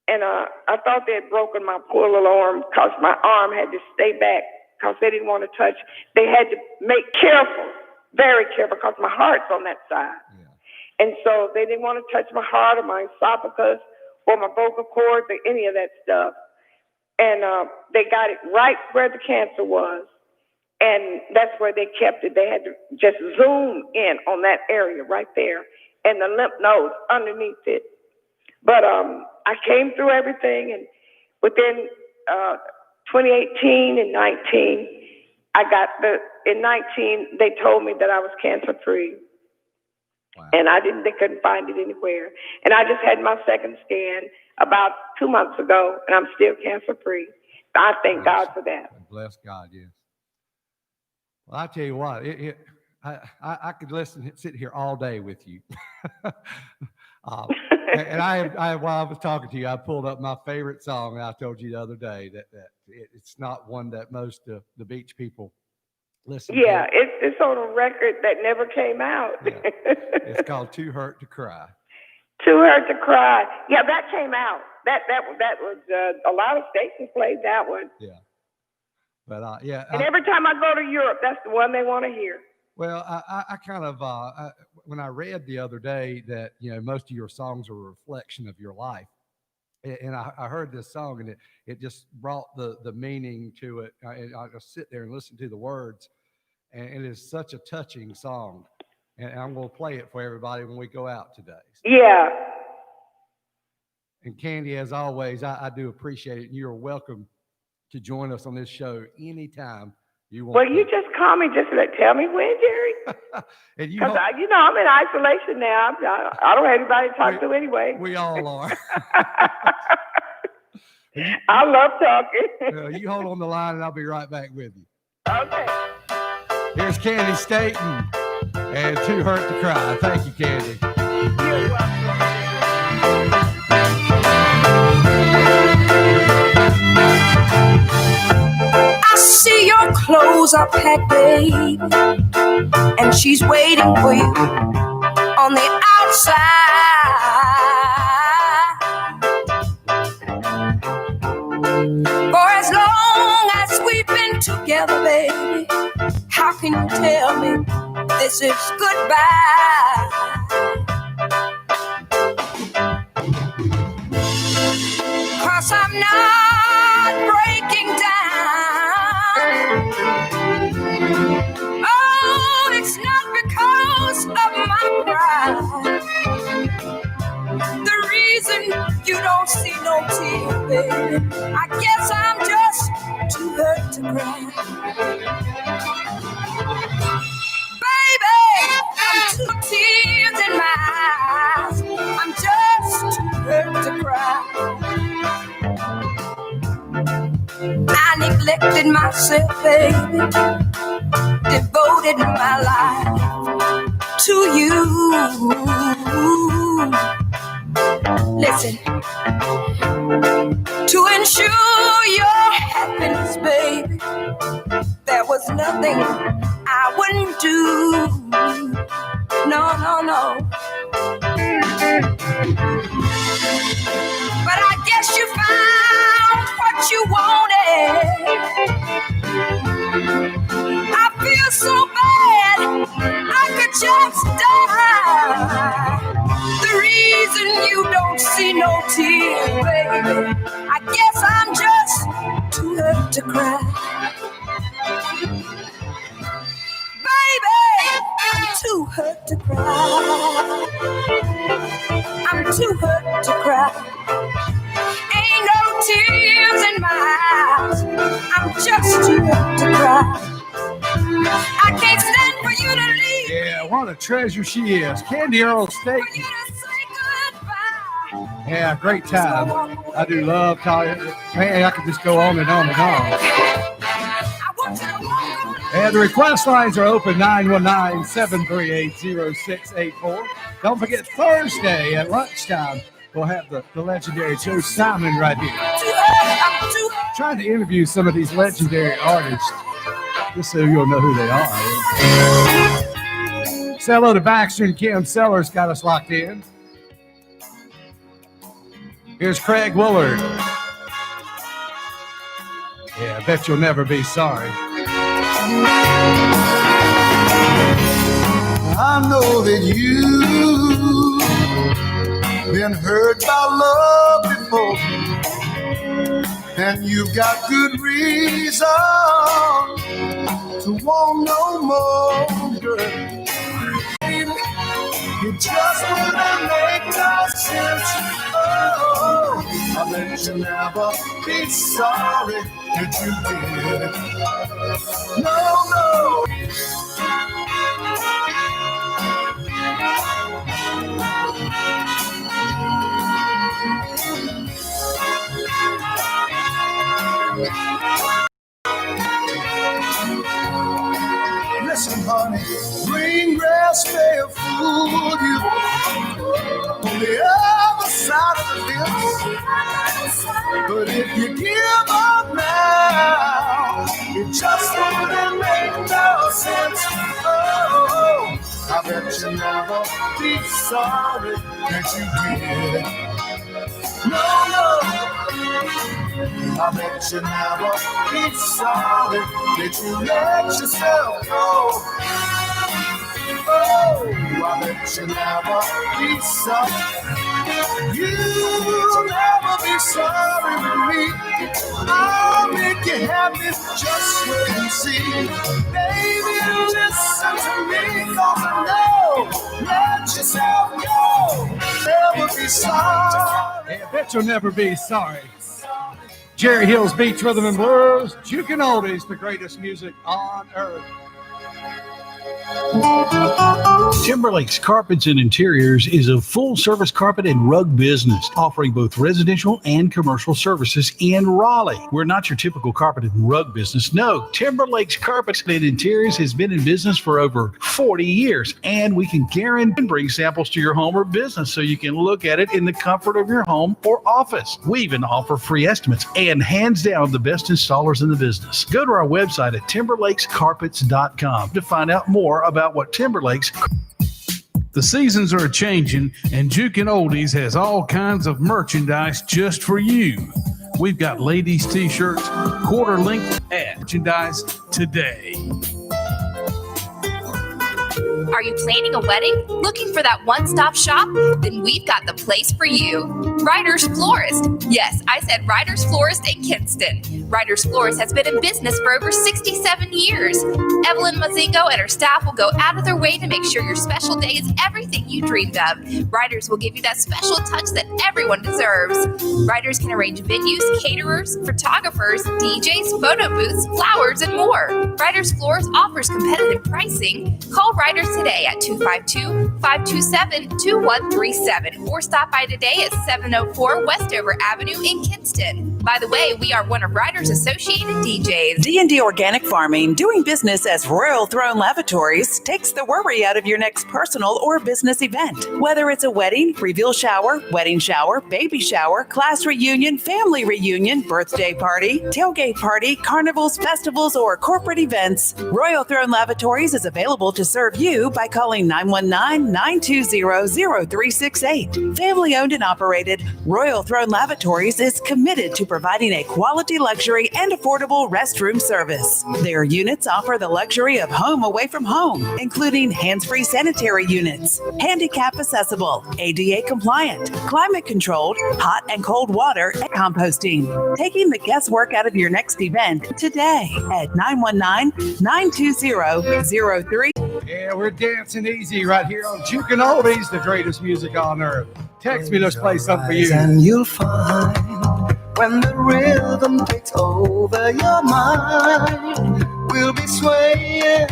And I thought they had broken my poor little arm because my arm had to stay back because they didn't want to touch. They had to make careful, very careful, because my heart's on that side. Yeah. And so they didn't want to touch my heart or my esophagus or my vocal cords or any of that stuff. And they got it right where the cancer was. And that's where they kept it. They had to just zoom in on that area right there and the lymph nodes underneath it. But I came through everything, and within 2018 and 19, in 19, they told me that I was cancer-free. Wow. And they couldn't find it anywhere. And I just had my second scan about 2 months ago, and I'm still cancer-free. I thank God for that. Bless God, yes. Well, I tell you what, I could sit here all day with you. And while I was talking to you, I pulled up my favorite song. And I told you the other day that it's not one that most of the beach people listen to. Yeah, it's on a record that never came out. Yeah. It's called "Too Hurt to Cry." Too Hurt to Cry. Yeah, that came out. That was a lot of stations played that one. Yeah. But yeah. And every time I go to Europe, that's the one they want to hear. Well, I kind of when I read the other day that most of your songs are a reflection of your life, and I heard this song and it just brought the meaning to it. I just sit there and listen to the words, and it is such a touching song. And I'm going to play it for everybody when we go out today. So. Yeah. And Candi, as always, I do appreciate it. And you're welcome to join us on this show anytime you want. Well, you just call me, just tell me when, Jerry. Because I'm in isolation now. I don't have anybody to talk to anyway. We all are. I love talking. You hold on the line, and I'll be right back with you. Okay. Here's Candi Staton and "Too Hurt to Cry." Thank you, Candi. You're welcome. I see your clothes are packed, babe, and she's waiting for you on the outside. For as long as we've been together, baby, how can you tell me this is goodbye? 'Cause I'm not breaking down. Oh, it's not because of my pride. The reason you don't see no tears, baby, I guess I'm just too hurt to cry. Baby, I'm too tears in my eyes. I'm just too hurt to cry. I neglected myself, baby, devoted my life to you. Listen, to ensure your happiness, baby, there was nothing I wouldn't do. No, no, no. But I guess you found what you wanted. I feel so bad, I could just die. The reason you don't see no tears, baby, I guess I'm just too hurt to cry. Baby, I'm too hurt to cry. I'm too hurt to cry. Ain't no tears in my eyes. I'm just too hurt to cry. I can't stand for you to leave. Yeah, what a treasure she is. Candi Staton. Yeah, great time. I do love talking. Man, I could just go on and on and on. And the request lines are open, 919-738-0684. Don't forget, Thursday at lunchtime, we'll have the legendary Joe Simon right here. Trying to interview some of these legendary artists, just so you'll know who they are. Say hello to Baxter and Kim Sellers, got us locked in. Here's Craig Willard. Yeah, I bet you'll never be sorry. I know that you've been hurt by love before, and you've got good reason to want no more, girl. You just wouldn't make no sense. Oh, I bet you'll never be sorry that you did. No, no. Listen, honey, green grass may have fooled you on the other side of the fence, but if you give up now, it just wouldn't make no sense. Oh, I bet you never be sorry that you did. No, no. I bet you never be sorry that you let yourself go. Oh, I bet you never be sorry. You'll never be sorry with me. I'll make you happy, just wait and see. Baby, listen to me, 'cause I know, let yourself go. Never be sorry. Hey, I bet you'll never be sorry. Jerry Hill's Beach Rhythm and Blues, Jukin Oldies, the greatest music on earth. Timberlake's Carpets and Interiors is a full-service carpet and rug business, offering both residential and commercial services in Raleigh. We're not your typical carpet and rug business. No, Timberlake's Carpets and Interiors has been in business for over 40 years, and we can guarantee and bring samples to your home or business so you can look at it in the comfort of your home or office. We even offer free estimates and hands down the best installers in the business. Go to our website at timberlakescarpets.com to find out more about what Timberlake's. The seasons are changing, and Jukin Oldies has all kinds of merchandise just for you. We've got ladies' t-shirts, quarter-length merchandise today. Are you planning a wedding? Looking for that one-stop shop? Then we've got the place for you. Ryder's Florist. Yes, I said Ryder's Florist in Kinston. Ryder's Florist has been in business for over 67 years. Evelyn Mazingo and her staff will go out of their way to make sure your special day is everything you dreamed of. Ryder's will give you that special touch that everyone deserves. Ryder's can arrange venues, caterers, photographers, DJs, photo booths, flowers, and more. Ryder's Florist offers competitive pricing. Call Ryder's today at 252-527-2137 or stop by today at 704 Westover Avenue in Kinston. By the way, we are one of Ryder's associated DJs. D&D Organic Farming, doing business as Royal Throne Lavatories, takes the worry out of your next personal or business event. Whether it's a wedding, reveal shower, wedding shower, baby shower, class reunion, family reunion, birthday party, tailgate party, carnivals, festivals, or corporate events, Royal Throne Lavatories is available to serve you by calling 919-920-0368. Family owned and operated, Royal Throne Lavatories is committed to providing a quality luxury and affordable restroom service. Their units offer the luxury of home away from home, including hands-free sanitary units, handicap accessible, ADA compliant, climate controlled, hot and cold water, and composting. Taking the guesswork out of your next event today at 919-920-03. Yeah, we're dancing easy right here on Jukin Oldies, the greatest music on earth. Text me, let's play something for you. And you'll find when the rhythm takes over your mind, we'll be swaying,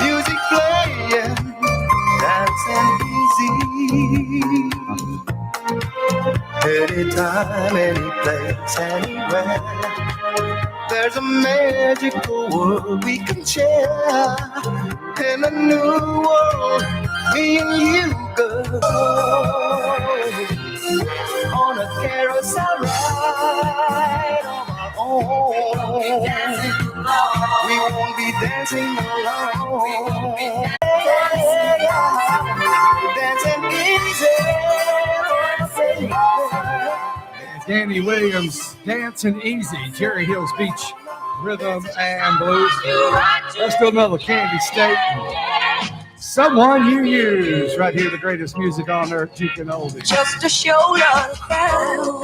music playing, dancing easy. Anytime, any place, anywhere, there's a magical world we can share. In a new world, me and you, girl. carousel ride on our own. We won't be dancing alone. Dancing easy. Danny Williams, Dancing Easy, Cherry Hills Beach Rhythm and Blues. Let's do another Candi Staton. Someone You Use, right here, the greatest music on earth, Jukin Oldies. Just a shoulder crown.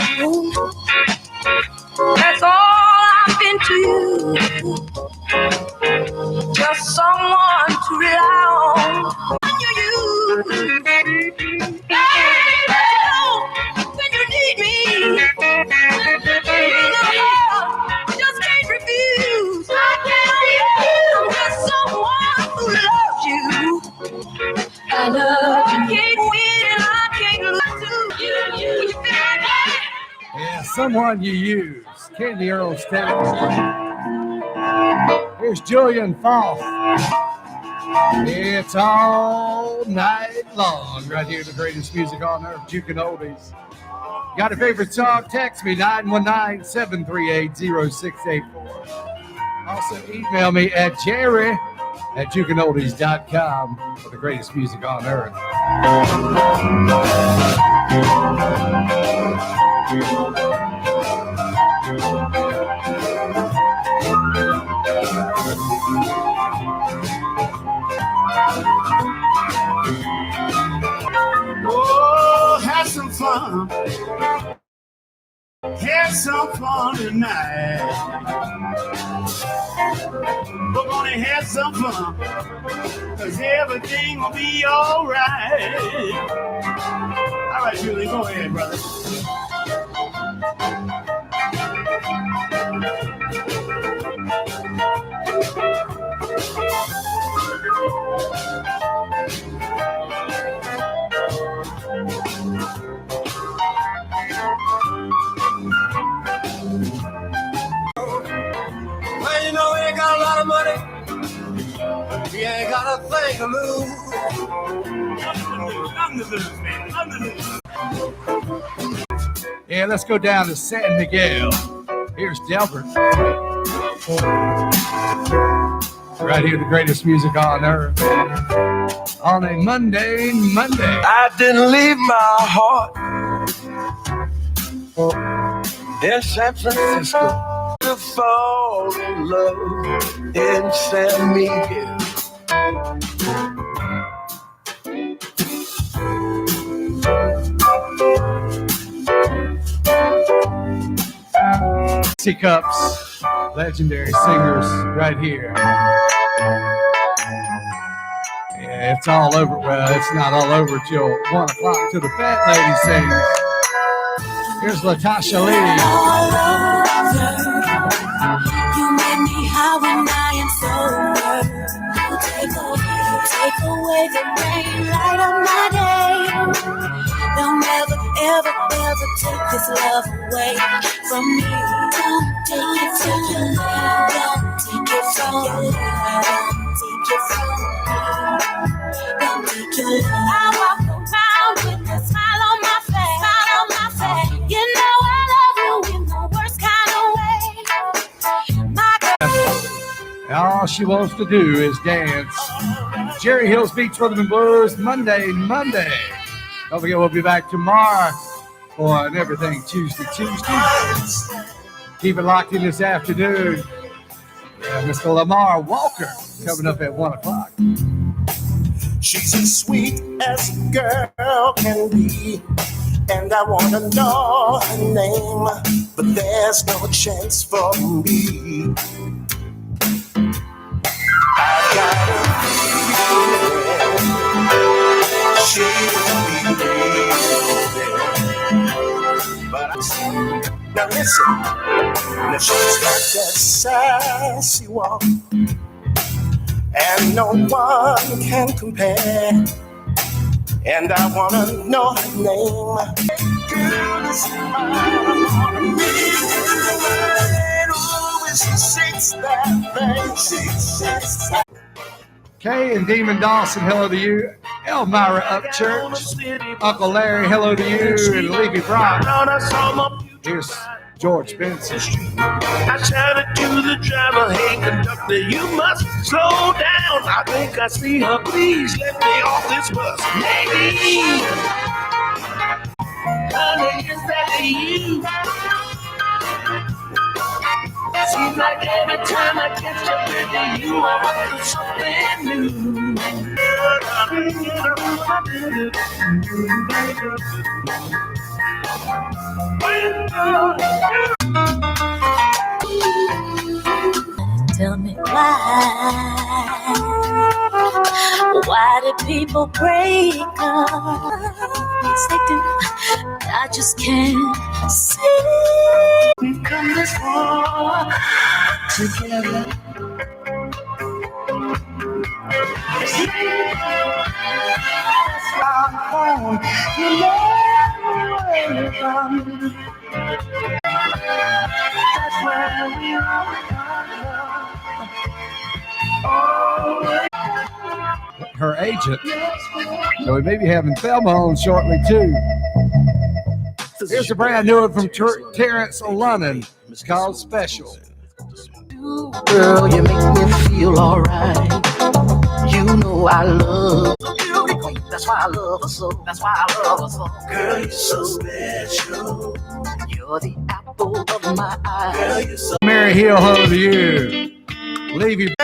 That's all I've been to you. Just someone to rely on. When you need me, just can't refuse. I'm just someone who loves you. I love you. I can't win and I can't lose to you. Yeah, Someone You Use, Candy Earl Staton. Here's Julian Falk. It's all night long, right here, the greatest music on earth, Jukin Oldies. Got a favorite song? Text me, 919-738-0684. Also, email me at jerry@jukinoldies.com for the greatest music on earth. Oh, have some fun. Have some fun tonight. We're gonna have some fun, 'cause everything will be all right. All right, Julie, go ahead, brother. Well, you know, we ain't got a lot of money. We ain't got a thing to lose. Yeah, let's go down to San Miguel. Here's Delbert. Right here, the greatest music on earth. On a MUN-DAIN Monday. I didn't leave my heart in San Francisco to fall in love in San Miguel. Cups, legendary singers right here. Yeah, it's all over. Well, it's not all over till 1 o'clock till the fat lady sings. Here's Latasha Lee. You made me high when I am sober. You take away the rain, light up my day. They'll never, ever, ever take this love away from me. Don't take it from me. Don't take it from me. Don't take it from me. Don't take your love. I walk around with a smile on my face. You know I love you in the worst kind of way. All she wants to do is dance. Cherry Hills Beach Rhythm and Blues, MUN-DAIN Monday. Don't forget, we'll be back tomorrow for an Everything Tuesday. Keep it locked in this afternoon. Mr. Lamar Walker coming up at 1 o'clock. She's as sweet as a girl can be, and I want to know her name, but there's no chance for me. I got a feeling she'll be there, but now listen, now she's got that sassy walk, and no one can compare. And I wanna know her name. Girl, is mine. And always shakes that thing. Kay and Demon Dawson, hello to you. Elmira Upchurch. Uncle Larry, hello to you. And Levy Brock. Here's George Benson. I shouted to the driver, hey conductor, you must slow down. I think I see her, please let me off this bus. Lady, honey, is that you? Seems like every time I catch up with you, I'm up to something new. Tell me why do people break up? Yes, they do. I just can't see. We come this far together. You know where from. That's where we are. Her agent. So we may be having Thelma on shortly, too. Here's a brand new one from Terrence Lunnan. It's called Special. Girl, you make me feel alright. You know I love you. That's why I love her so. That's why I love her so. Girl, you're so special. You're the apple of my eye. Mary Hill, hello to you. Levy.